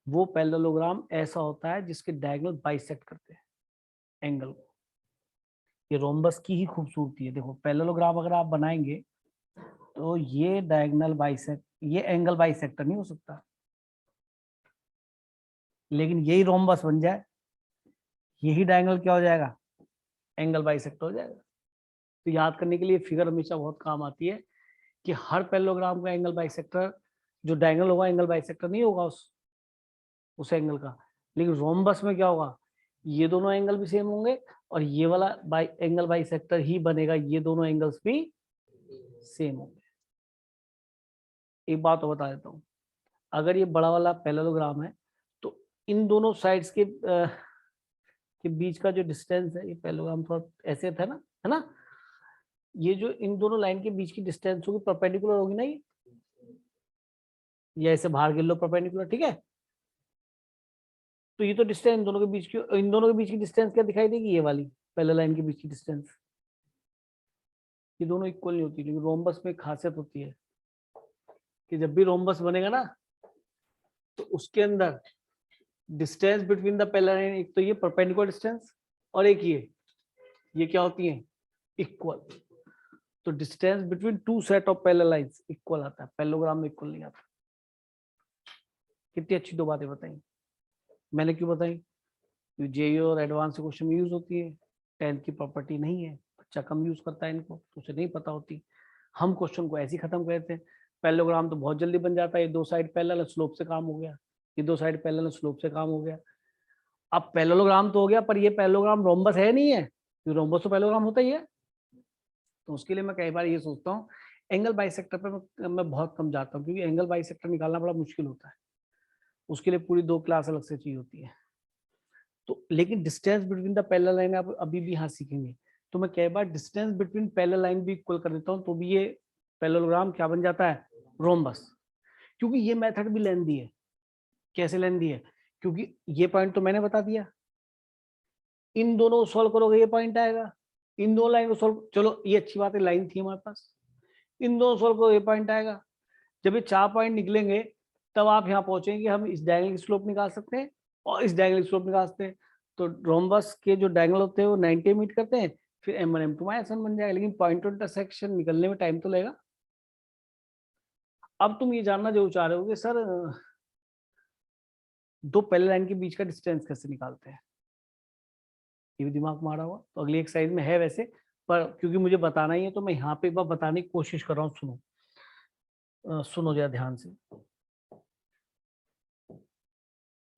वो पैरेललोग्राम ऐसा होता है जिसके डायगोनल बाइसेक्ट करते हैं एंगल को। ये रोम्बस की ही खूबसूरती है। देखो पैरेललोग्राम अगर आप बनाएंगे तो ये डायगोनल बाइसेक्ट, ये एंगल बाइसेक्टर नहीं हो सकता, लेकिन यही रोम्बस बन जाए, यही डायगोनल क्या हो जाएगा, एंगल बाइसेक्टर हो जाएगा। तो याद करने के लिए फिगर हमेशा बहुत काम आती है कि हर पैरेललोग्राम का एंगल बाइसेक्टर, जो डायगोनल होगा एंगल बाइसेक्टर नहीं होगा उस एंगल का, लेकिन रोम्बस में क्या होगा, ये दोनों एंगल भी सेम होंगे और ये वाला एंगल बाइसेक्टर ही बनेगा, ये दोनों एंगल्स भी सेम होंगे। एक बात और बता देता हूँ, अगर ये बड़ा वाला पैरेललोग्राम है तो इन दोनों साइड्स के बीच का जो डिस्टेंस है, ये पैरेललोग्राम थोड़ा ऐसे था ना, है ना, ये जो इन दोनों लाइन के बीच की डिस्टेंस होगी परपेंडिकुलर होगी ना, ये ऐसे बाहर गिर लो परपेंडिकुलर, ठीक है। तो ये तो डिस्टेंस इन दोनों के बीच की डिस्टेंस क्या दिखाई देगी, ये वाली पैरेलल लाइन के बीच की डिस्टेंस। ये दोनों इक्वल नहीं होती, लेकिन रोम्बस में खासियत होती है कि जब भी रोम्बस बनेगा ना तो उसके अंदर distance between the parallel line, एक तो ये परपेंडिकुलर डिस्टेंस और एक ये क्या होती है, इक्वल। तो distance between two set of parallel lines equal आता है, पैरेललोग्राम में इक्वल नहीं आता। कितनी अच्छी दो बातें बताई मैंने, क्यों बताई? क्योंकि जेईई और एडवांस क्वेश्चन में यूज होती है, 10th की प्रॉपर्टी नहीं है, बच्चा कम यूज करता है इनको, तो उसे नहीं पता होती। हम क्वेश्चन को ऐसे ही खत्म कर देते हैं। पैरेललोग्राम तो बहुत जल्दी बन जाता है, ये दो साइड पैरेलल स्लोप से काम हो गया, ये दो साइड पैरेलल स्लोप से काम हो गया। अब पैरेललोग्राम तो हो गया, पर ये पैरेललोग्राम रोम्बस है नहीं है, क्योंकि रोम्बस तो पैरेललोग्राम होता ही है। तो उसके लिए मैं कई बार ये सोचता हूँ एंगल बाइसेक्टर पर मैं बहुत कम जाता हूँ, क्योंकि एंगल बाइसेक्टर निकालना बड़ा मुश्किल होता है, उसके लिए पूरी 2 क्लास अलग से चाहिए होती है। तो लेकिन distance between the parallel line आप अभी भी यहाँ सीखेंगे, तो मैं कई बार डिस्टेंस बिटवीन पैरेलल लाइन भी इक्वल कर देता हूँ, तो भी ये पैरेललोग्राम क्या बन जाता है, रोम्बस। क्योंकि ये मेथड भी लेंदी है। कैसे लेंदी है? क्योंकि ये पॉइंट तो मैंने बता दिया, इन दोनों को सॉल्व करोगे ये पॉइंट आएगा, इन दो लाइन को सॉल्व, चलो ये अच्छी बात है, लाइन थी हमारे पास, इन दोनों सॉल्व करो ये पॉइंट आएगा। जब ये 4 पॉइंट निकलेंगे तब आप यहाँ पहुंचेंगे, हम इस डायगोनल की स्लोप निकाल सकते हैं और इस डायगोनल की स्लोप निकाल सकते हैं। तो रोम्बस के जो डायगोनल होते हैं वो 90 मीट करते हैं, फिर M1 M2 -1 बन जाएगा, लेकिन पॉइंट टू इंटरसेक्शन निकलने में टाइम तो लगेगा। अब तुम ये जानना जो चाह रहे हो कि सर दो पैरेलल लाइन के बीच का डिस्टेंस कैसे निकालते हैं, ये भी दिमाग मारा हुआ। तो अगली एक्सरसाइज में है वैसे, पर क्योंकि मुझे बताना ही है तो मैं यहाँ पे एक बार बताने की कोशिश कर रहा हूँ। सुनो जरा ध्यान से,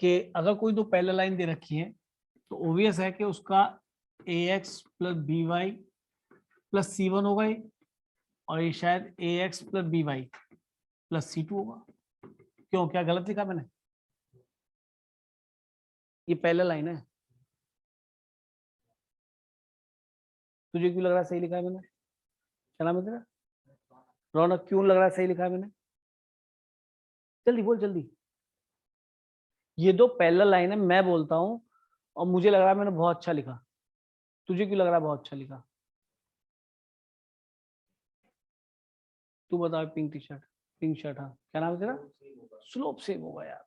कि अगर कोई दो पैरेलल लाइन दे रखी है तो ओबियस है कि उसका ax + by + c1 होगा ये, और ये शायद ax + by + c2 होगा। क्यों, क्या गलत लिखा मैंने? ये पैरेलल लाइन है, तुझे क्यों लग रहा है सही लिखा है मैंने? क्या नाम है तेरा? रौनक, क्यों लग रहा है सही लिखा है मैंने? जल्दी बोल जल्दी। ये दो पैरेलल लाइन है, मैं बोलता हूं, और मुझे लग रहा है मैंने बहुत अच्छा लिखा, तुझे क्यों लग रहा है बहुत अच्छा लिखा? तू बता। पिंक शर्ट, हाँ, क्या नाम है तेरा? स्लोप सेम होगा यार।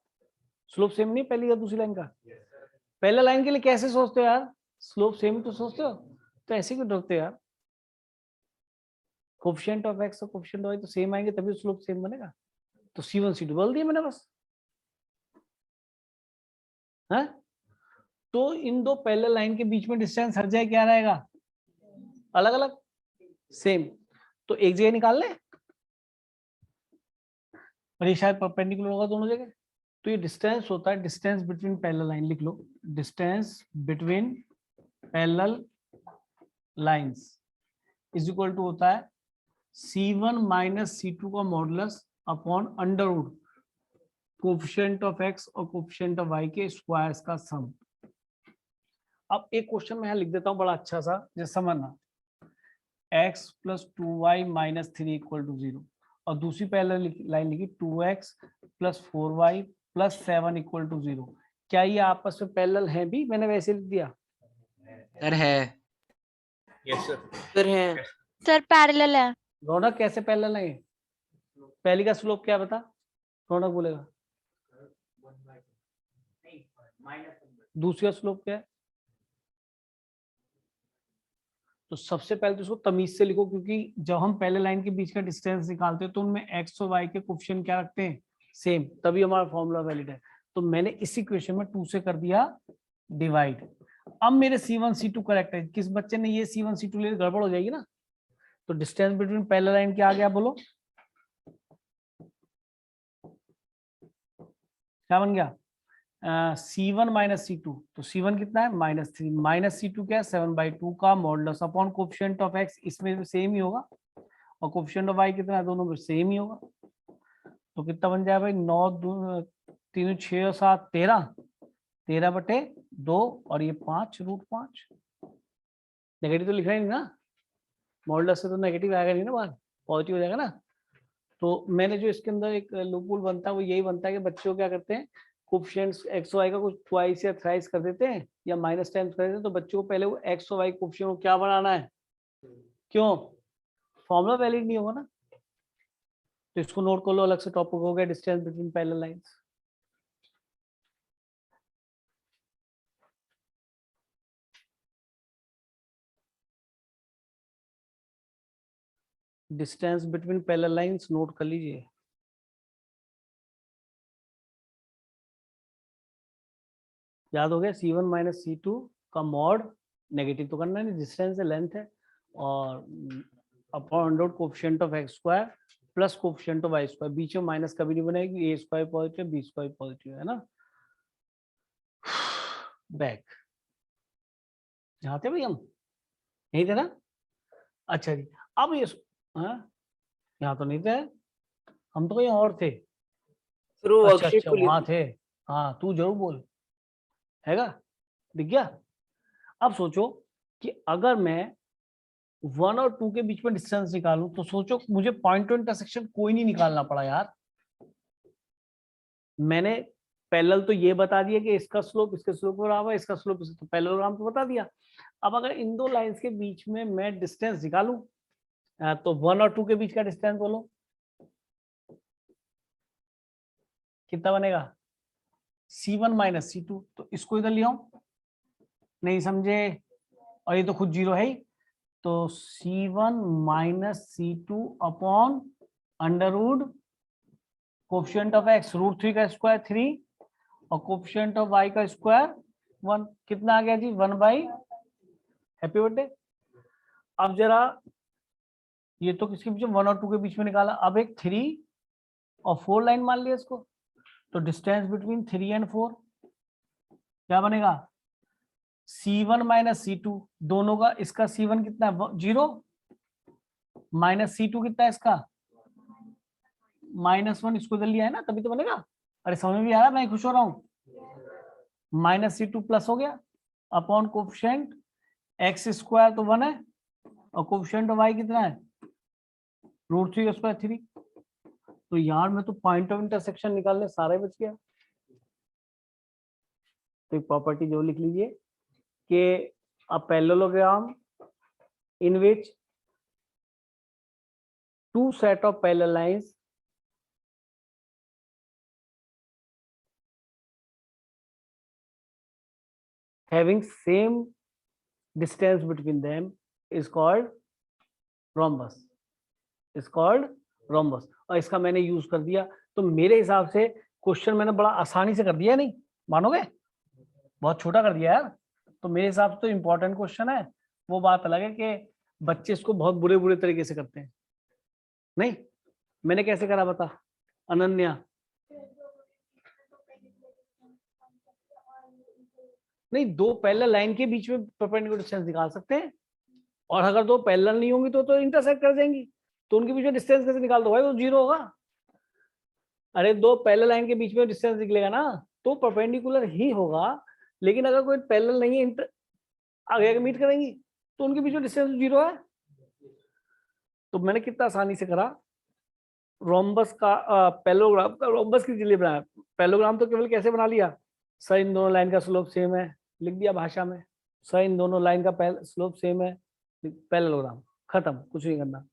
स्लोप सेम नहीं पहली या दूसरी लाइन का? पहले लाइन के लिए कैसे सोचते हो यार? स्लोप सेम तो सोचते हो, तो ऐसे क्यों डरते हो यार? कोएफिशिएंट ऑफ x और कोएफिशिएंट ऑफ y तो सेम आएंगे तभी स्लोप सेम बनेगा। तो C1 C2 बोल दिया मैंने बस, है? तो इन दो पैरेलल लाइन के बीच में डिस्टेंस हर जगह क्या रहेगा? अलग अलग, सेम। तो एक जगह निकाल ले, और ये शायद परपेंडिकुलर होगा दोनों जगह। तो ये डिस्टेंस होता है, डिस्टेंस बिटवीन पैरेलल लाइन, लिख लो, distance between parallel lines is equal to होता है C1 - C2 का modulus upon √ coefficient of x और कोएफिशिएंट ऑफ y के स्क्वायर्स का सम। अब एक क्वेश्चन मैं यहाँ लिख देता हूँ बड़ा अच्छा सा, जैसे समझना, x + 2y - 3 = 0, और दूसरी पैरेलल लाइन लिखी 2x + 4y + 7 = 0। क्या ये आपस में पैरेलल हैं भी? मैंने वैसे लिख दिया। सर है। फिर है सर पैरेलल है। रौनक कैसे पैरेलल है? पहली का स्लोप क्या बता? रौनक बोलेगा। दूसरी का स्लोप क्या है? तो सबसे पहले तो इसको तमीज से लिखो, क्योंकि जब हम पहले लाइन के बीच का डिस्टेंस निकालते हैं तो उनमें x और y के कोएफिशिएंट क्या रखते हैं? सेम, तभी हमारा फॉर्मूला वैलिड है। तो मैंने इस इक्वेशन में 2 से कर दिया डिवाइड। अब मेरे C1 C2 करेक्ट है, किस बच्चे ने ये C1 C2 ले, गड़बड़ हो जाएगी ना। तो डिस्टेंस बिटवीन पैरेलल लाइन क्या आ गया बोलो, क्या बन गया? C1 - C2, तो C1 कितना है? -3, -C2 क्या है? 7/2 का modulus upon coefficient of x, इसमें सेम ही होगा, और कोएफिशिएंट ऑफ y कितना है? दोनों में सेम ही होगा। तो कितना बन जाए भाई? 9 3 6 और 7 13, 13/2, और ये 5 √5। नेगेटिव तो लिखा ही नहीं ना, मॉडुलस से तो नेगेटिव आएगा नहीं ना, बाहर पॉजिटिव हो जाएगा ना। तो मैंने जो इसके अंदर एक लूपहोल बनता है वो यही बनता है कि बच्चों क्या करते हैं, कोएफिशिएंट्स x और y का कुछ ट्वाइस या थ्राइस कर देते हैं या -10 कर देते हैं। तो बच्चों को पहले वो x और y कोएफिशिएंट को क्या बनाना है? क्यों? फॉर्मूला वैलिड नहीं होगा ना, तो इसको नोट कर लो, अलग से टॉपिक हो गया distance between parallel lines. Distance between parallel lines note कर लीजिए। याद हो गया, C1 माइनस C2 का मॉड नेगेटिव तो करना नहीं, डिस्टेंस है, लेंथ है, और upon under root coefficient of x square plus coefficient of y square, बीच में माइनस कभी नहीं बनेगी, a square positive b square positive है ना। बैक यहाँ थे भाई हम, यही थे ना। अच्छा जी, अब ये यहाँ तो नहीं थे, हम तो कहीं और थे। सर वो अच्छा वर्कशीट अच्छा खुली वहां थी। थे, हाँ तू जरूर बोल, हैगा, दिख गया। अब सोचो कि अगर मैं 1 और 2 के बीच में डिस्टेंस निकालूं, तो सोचो मुझे पॉइंट टू इंटरसेक्शन कोई नहीं निकालना पड़ा यार। मैंने पैरेलल तो ये बता दिया कि इसका स्लोप इसके स्लोप के बराबर है, इसका स्लोप इसका, तो पैरेललोग्राम तो बता दिया। अब अगर इन दो लाइंस के बीच में मैं डिस्टेंस निकालूं, तो 1 और 2 के बीच का डिस्टेंस बोलो कितना बनेगा, C1 माइनस C2। तो इसको इधर ले आओ, नहीं समझे, और ये तो खुद जीरो है ही, तो C1 minus C2 upon under root coefficient of x √3 का स्क्वायर 3 और कोएफिशिएंट ऑफ y का स्क्वायर 1, कितना आ गया जी 1 बाई, हैप्पी बर्थडे। अब जरा ये तो किसके बीच में 1 और 2 के बीच में निकाला, अब एक 3 और 4 लाइन मान लिया इसको, तो डिस्टेंस बिटवीन 3 एंड 4 क्या बनेगा, C1 माइनस C2, दोनों का, इसका C1 कितना है 0 माइनस C2 कितना है इसका -1, इसको इधर लिया है ना तभी तो बनेगा। अरे समझ में भी आ रहा है, मैं खुश हो रहा हूं। माइनस C2 प्लस हो गया अपॉन कोएफिशिएंट x स्क्वायर तो 1 है, और कोएफिशिएंट ऑफ y कितना है √3 स्क्वायर 3। तो यार मैं तो पॉइंट ऑफ इंटरसेक्शन निकालने सारे बच गया। तो एक प्रॉपर्टी जो लिख लीजिए कि a parallelogram in which two set of parallel lines having same distance between them is called rhombus, is called rhombus। और इसका मैंने यूज कर दिया, तो मेरे हिसाब से क्वेश्चन मैंने बड़ा आसानी से कर दिया, नहीं मानोगे, बहुत छोटा कर दिया यार। तो मेरे हिसाब से तो इम्पोर्टेंट क्वेश्चन है, वो बात अलग है कि बच्चे इसको बहुत बुरे बुरे तरीके से करते हैं। नहीं, मैंने कैसे करा बता अनन्या, नहीं दो पैरेलल लाइन के बीच में परपेंडिकुलर डिस्टेंस निकाल सकते हैं, और अगर दो पैरेलल नहीं होंगी तो इंटरसेक्ट कर देंगी, तो उनके बीच में डिस्टेंस कैसे निकाल दो भाई, वो जीरो होगा। अरे दो पैरेलल लाइन के बीच में डिस्टेंस निकलेगा ना तो परपेंडिकुलर ही होगा, लेकिन अगर कोई पैरेलल नहीं है आगे मीट करेंगी तो उनके बीच में डिस्टेंस जीरो है। तो मैंने कितना आसानी से करा, रोम्बस का पैरेललोग्राम का रोम्बस के लिए बनाया। पैरेललोग्राम तो केवल कैसे बना लिया, सर इन दोनों लाइन का स्लोप सेम है, लिख दिया भाषा में, सर इन दोनों लाइन का स्लोप सेम है, पैरेललोग्राम खत्म, कुछ नहीं करना।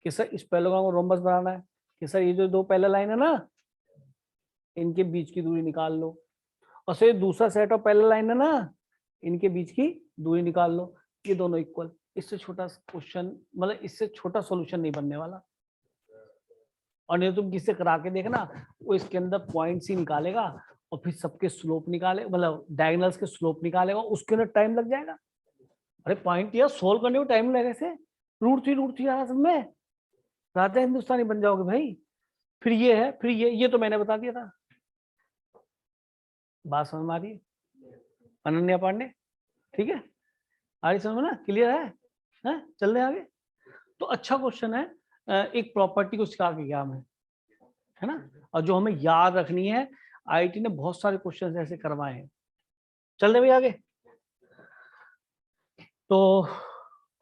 कि सर इस पैरेललोग्राम को रोम्बस बनाना है, कि सर ये जो दो पैरेलल लाइन है ना इनके बीच की दूरी निकाल लो, और सर दूसरा सेट ऑफ पैरेलल लाइन है ना इनके बीच की दूरी निकाल लो, ये दोनों इक्वल। इससे छोटा क्वेश्चन, मतलब इससे छोटा सॉल्यूशन नहीं बनने वाला। और नहीं तुम किससे करा के देखना, वो इसके अंदर पॉइंट्स ही निकालेगा और फिर सबके स्लोप निकाले, मतलब डायगोनल्स के स्लोप निकालेगा, उसके अंदर टाइम लग जाएगा। अरे पॉइंट यार सोल्व करने में टाइम लगेगा, से √3 आ रहा सब में, राजा हिंदुस्तानी बन जाओगे भाई। फिर ये है, फिर ये तो मैंने बता दिया था। बात समझ में आ रही है अनन्या पांडे, ठीक है, आ रही समझ में ना, क्लियर है? चल रहे आगे। तो अच्छा क्वेश्चन है, एक प्रॉपर्टी को सिखा के गया हमें, है ना, और जो हमें याद रखनी है। आईआईटी ने बहुत सारे क्वेश्चन ऐसे करवाए हैं। चल रहे भाई आगे। तो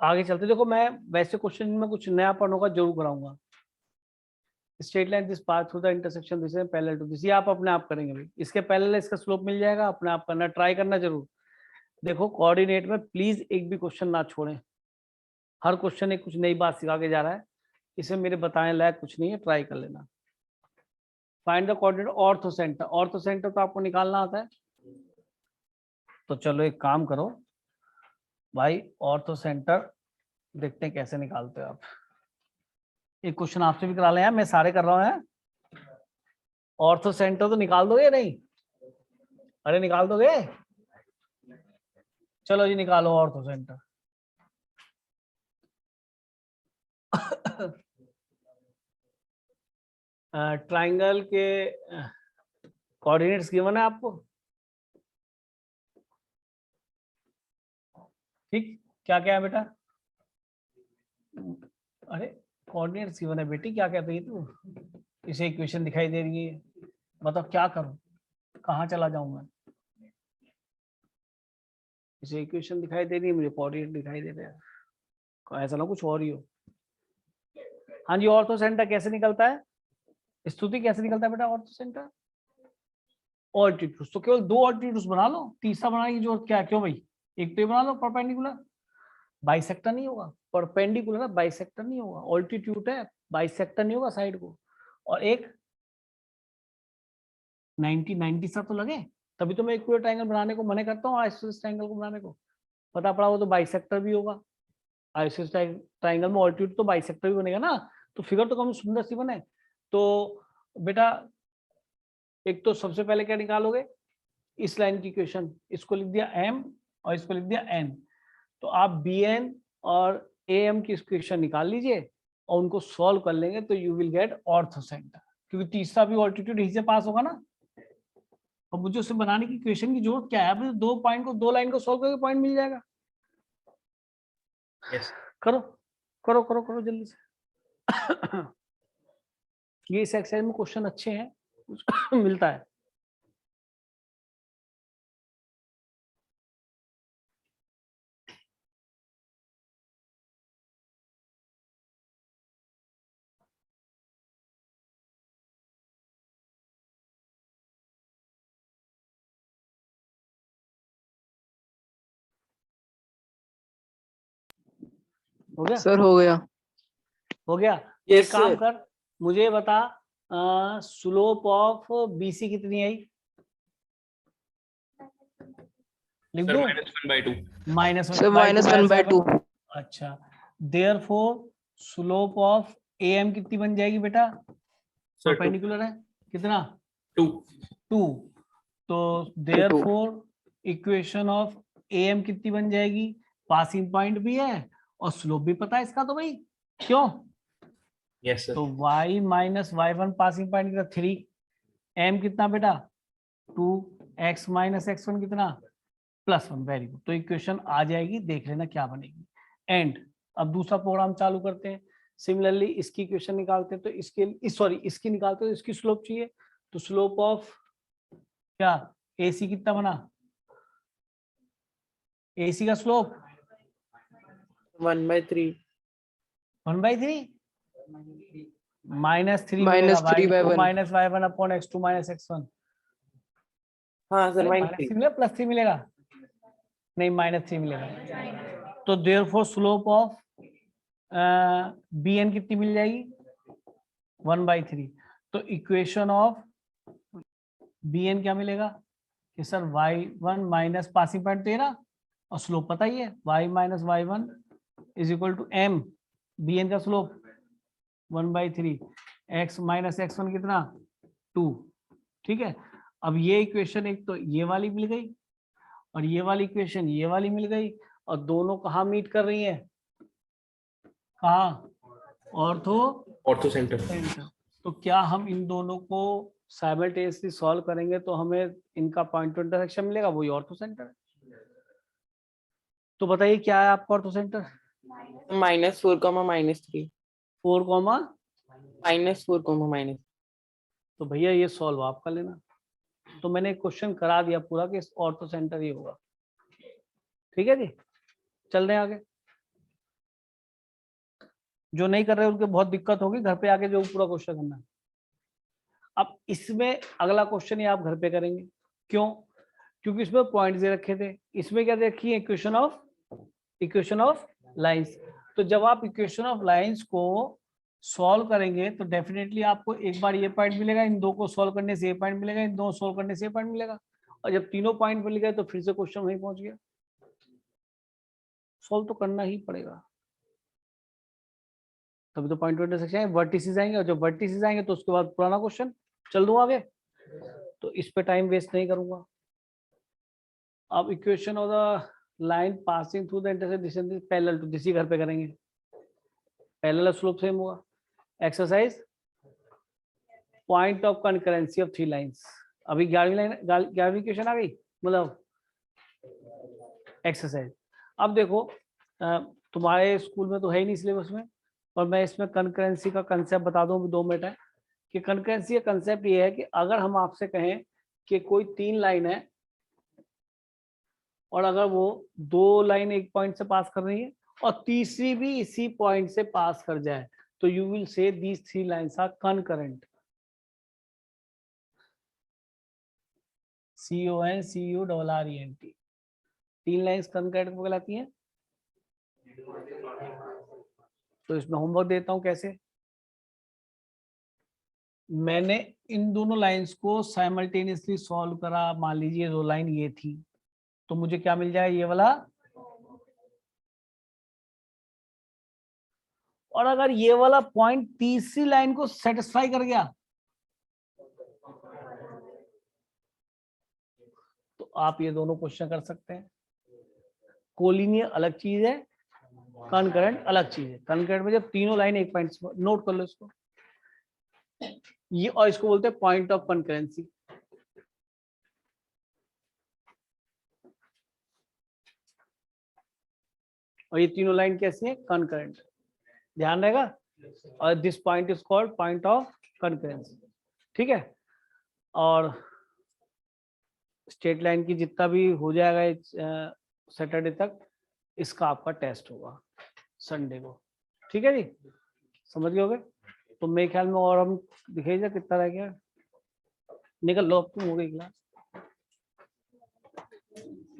आगे चलते, देखो मैं वैसे क्वेश्चन में कुछ नया पढ़ने का जरूर कराऊंगा। Straight line this path through the intersection this is parallel to this, ये आप अपने आप करेंगे भाई, इसके पैरेलल इसका स्लोप मिल जाएगा, अपने आप करना, ट्राई करना जरूर। देखो कोऑर्डिनेट में प्लीज एक भी क्वेश्चन ना छोड़ें, हर क्वेश्चन एक कुछ नई बात सिखा के जा रहा है, इसमें मेरे बताने लायक कुछ नहीं है, ट्राई कर लेना। Find the coordinate ortho centre, ortho centre तो आपको निकालना आता है, तो चलो एक काम करो भाई, ऑर्थो सेंटर देखते हैं कैसे निकालते हो आप। एक क्वेश्चन आपसे भी करा लें यार, मैं सारे कर रहा हूँ। ऑर्थो सेंटर तो निकाल दोगे नहीं? अरे निकाल दोगे? चलो जी निकालो ऑर्थो सेंटर। ट्राइंगल के कोऑर्डिनेट्स गिवन है आपको, ठीक? क्या क्या है बेटा? अरे कोऑर्डिनेट्स गिवन है बेटी, क्या कहते हैं तू? इसे इक्वेशन दिखाई दे रही है, बताओ क्या करूं, कहाँ चला जाऊं मैं? इसे इक्वेशन दिखाई दे रही है, मुझे कोऑर्डिनेट दिखाई दे रहा है, ऐसा ना कुछ और ही हो। हाँ जी, ऑर्थो सेंटर कैसे निकलता है? स्तुति कैसे निकलता है बेटा ऑर्थो सेंटर? ऑल्टीट्यूड्स, तो केवल 2 ऑल्टीट्यूड्स बना लो, तीसरा बनाने की जरूरत क्या है? क्यों भाई, एक तो ये बना लो परपेंडिकुलर, बाइसेक्टर नहीं होगा, परपेंडिकुलर है, बाइसेक्टर नहीं होगा, ऑल्टीट्यूड है, बाइसेक्टर नहीं होगा साइड को, और एक 90 सा तो लगे, तभी तो मैं इक्विलेटरल ट्रायंगल बनाने को मना करता हूँ, आइसोसेलेस ट्रायंगल को बनाने को। पता पड़ा वो तो बाइसेक्टर भी होगा, आइसोसेलेस ट्रायंगल में ऑल्टीट्यूड तो बाइसेक्टर भी बनेगा ना, तो फिगर तो कम सुंदर सी बने। तो बेटा एक तो सबसे पहले क्या निकालोगे, इस लाइन की इक्वेशन, इसको लिख दिया m और इसको लिख दिया n, तो आप bn और am की इक्वेशन निकाल लीजिए और उनको सॉल्व कर लेंगे तो you will get ortho centre, क्योंकि तीसरा भी ऑल्टीट्यूड यहीं से पास होगा ना। और मुझे उसे बनाने की इक्वेशन की जरूरत क्या है? 2 लाइन को सॉल्व करके पॉइंट मिल जाएगा। Yes. करो करो करो करो जल्दी से। ये इस एक्सरसाइज में क्वेश्चन अच्छे हैं, मिलता है। हो गया? सर हो गया। हो गया। Yes, एक काम sir. कर, मुझे बता स्लोप ऑफ बीसी कितनी आई? लिख दो -1/2। सर -1/2। अच्छा, देयरफॉर स्लोप ऑफ एएम कितनी बन जाएगी बेटा? परपेंडिकुलर है कितना? 2। तो देयरफॉर इक्वेशन ऑफ एएम कितनी बन जाएगी? पासिंग पॉइंट भी है और स्लोप भी पता है इसका, तो भाई क्यों? Yes sir. तो y minus y1 passing point कितना? 3। m कितना बेटा? 2। x माइनस x1 कितना? +1। Very good. तो इक्वेशन आ जाएगी, देख लेना क्या बनेगी। एंड अब दूसरा प्रोग्राम चालू करते हैं। सिमिलरली इसकी इक्वेशन निकालते हैं, तो इसकी निकालते हैं, तो इसकी स्लोप चाहिए, तो स्लोप ऑफ क्या AC कितना बना? AC का slope 1/3. 1/3 -3 -3/1 minus y1 upon x2 minus x1। हाँ सर, -3 मिलेगा, +3 मिलेगा? नहीं, -3 मिलेगा। तो देयरफॉर स्लोप ऑफ bn कितनी मिल जाएगी? 1/3। तो इक्वेशन ऑफ bn क्या मिलेगा कि sir y1 minus passing point 13 और स्लोप पता ही है, y minus y1 is equal to m, bn का स्लोप 1/3, x माइनस x1 कितना? 2। ठीक है। अब ये इक्वेशन एक तो ये वाली मिल गई और ये वाली इक्वेशन ये वाली मिल गई, और दोनों कहाँ मीट कर रही है? कहाँ? Ortho centre. तो क्या हम इन दोनों को साइमल्टेनियसली सॉल्व करेंगे तो हमें इनका पॉइंट टू इंटरसेक्शन मिलेगा, वही ऑर्थो सेंटर है। तो बताइए क्या है आपका ऑर्थो सेंटर? -4, -3. 4, -4, तो भैया ये सॉल्व आप कर लेना। तो मैंने क्वेश्चन करा दिया पूरा कि ऑर्थो सेंटर ही होगा। ठीक है जी, चल रहे हैं आगे। जो नहीं कर रहे उनके बहुत दिक्कत होगी, घर पे आके जो पूरा क्वेश्चन करना। अब इसमें अगला क्वेश्चन ही आप घर पे करेंगे। क्यों? क्योंकि इसमें पॉइंट दे रखे थे, इसमें क्या दे रखी है? Equation of lines. तो जब आप इक्वेशन ऑफ लाइंस को सॉल्व करेंगे तो डेफिनेटली आपको एक बार ये पॉइंट मिलेगा, इन दो को सॉल्व करने से ये पॉइंट मिलेगा, इन दो सॉल्व करने से ये पॉइंट मिलेगा, और जब तीनों पॉइंट मिल गए तो फिर से क्वेश्चन वहीं पहुंच गया। सॉल्व तो करना ही पड़ेगा, तभी तो पॉइंट इंटरसेक्शन है, वर्टिसेस आएंगे, और जब वर्टिसेस आएंगे तो उसके बाद पुराना क्वेश्चन चल दूं आगे। तो इस पे टाइम वेस्ट नहीं करूंगा। अब equation of the line passing through the intersect distance is parallel to, इसी घर पे करेंगे, पैरेलल स्लोप सेम होगा। Exercise point of concurrency of 3 lines. अभी 11वीं क्वेश्चन आ गई, मतलब एक्सरसाइज। अब देखो तुम्हारे स्कूल में तो है ही नहीं सिलेबस में, और मैं इसमें कंकरेंसी का कंसेप्ट बता दूं 2 मिनट है कि कंकरेंसी का कंसेप्ट ये है कि अगर हम आपसे कहें कि कोई 3 लाइन है और अगर वो 2 लाइन एक पॉइंट से पास कर रही है और तीसरी भी इसी पॉइंट से पास कर जाए, तो you will say these 3 lines are concurrent. CONCURRENT 3 lines concurrent कहलाती हैं। तो इसमें होमवर्क देता हूं कैसे। मैंने इन दोनों लाइंस को साइमल्टेनियसली सॉल्व करा, मान लीजिए 2 लाइन ये थी, तो मुझे क्या मिल जाए, ये वाला। और अगर ये वाला पॉइंट तीसरी लाइन को सेटिस्फाई कर गया तो आप ये दोनों क्वेश्चन कर सकते हैं। कोलिनियर अलग चीज है, कनकरेंट अलग चीज है। कनकरेंट में जब तीनों लाइन एक पॉइंट, नोट कर लो इसको, ये, और इसको बोलते हैं पॉइंट ऑफ कनकरेंसी। और ये तीनों लाइन कैसी है, कनकरेंट, ध्यान रहेगा। और this point is called point of concurrency, ठीक है। और स्ट्रेट लाइन की जितना भी हो जाएगा सैटरडे तक, इसका आपका टेस्ट होगा संडे को, ठीक है जी, समझ गए होगे। तो मेरे ख्याल में और हम दिखाइए कितना रह गया, निकल लो, अब हो गई क्लास।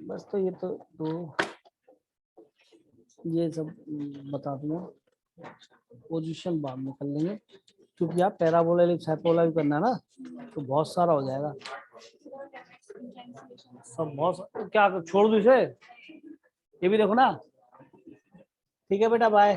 बस तो ये तो ये सब बता दूंगा, पोजीशन बाद में कर लेंगे, क्योंकि आप पैराबोला एलिप्स हाइपरबोला भी करना है ना, तो बहुत सारा हो जाएगा सब, बहुत क्या छोड़ दूं इसे, ये भी देखो ना। ठीक है बेटा, बाय।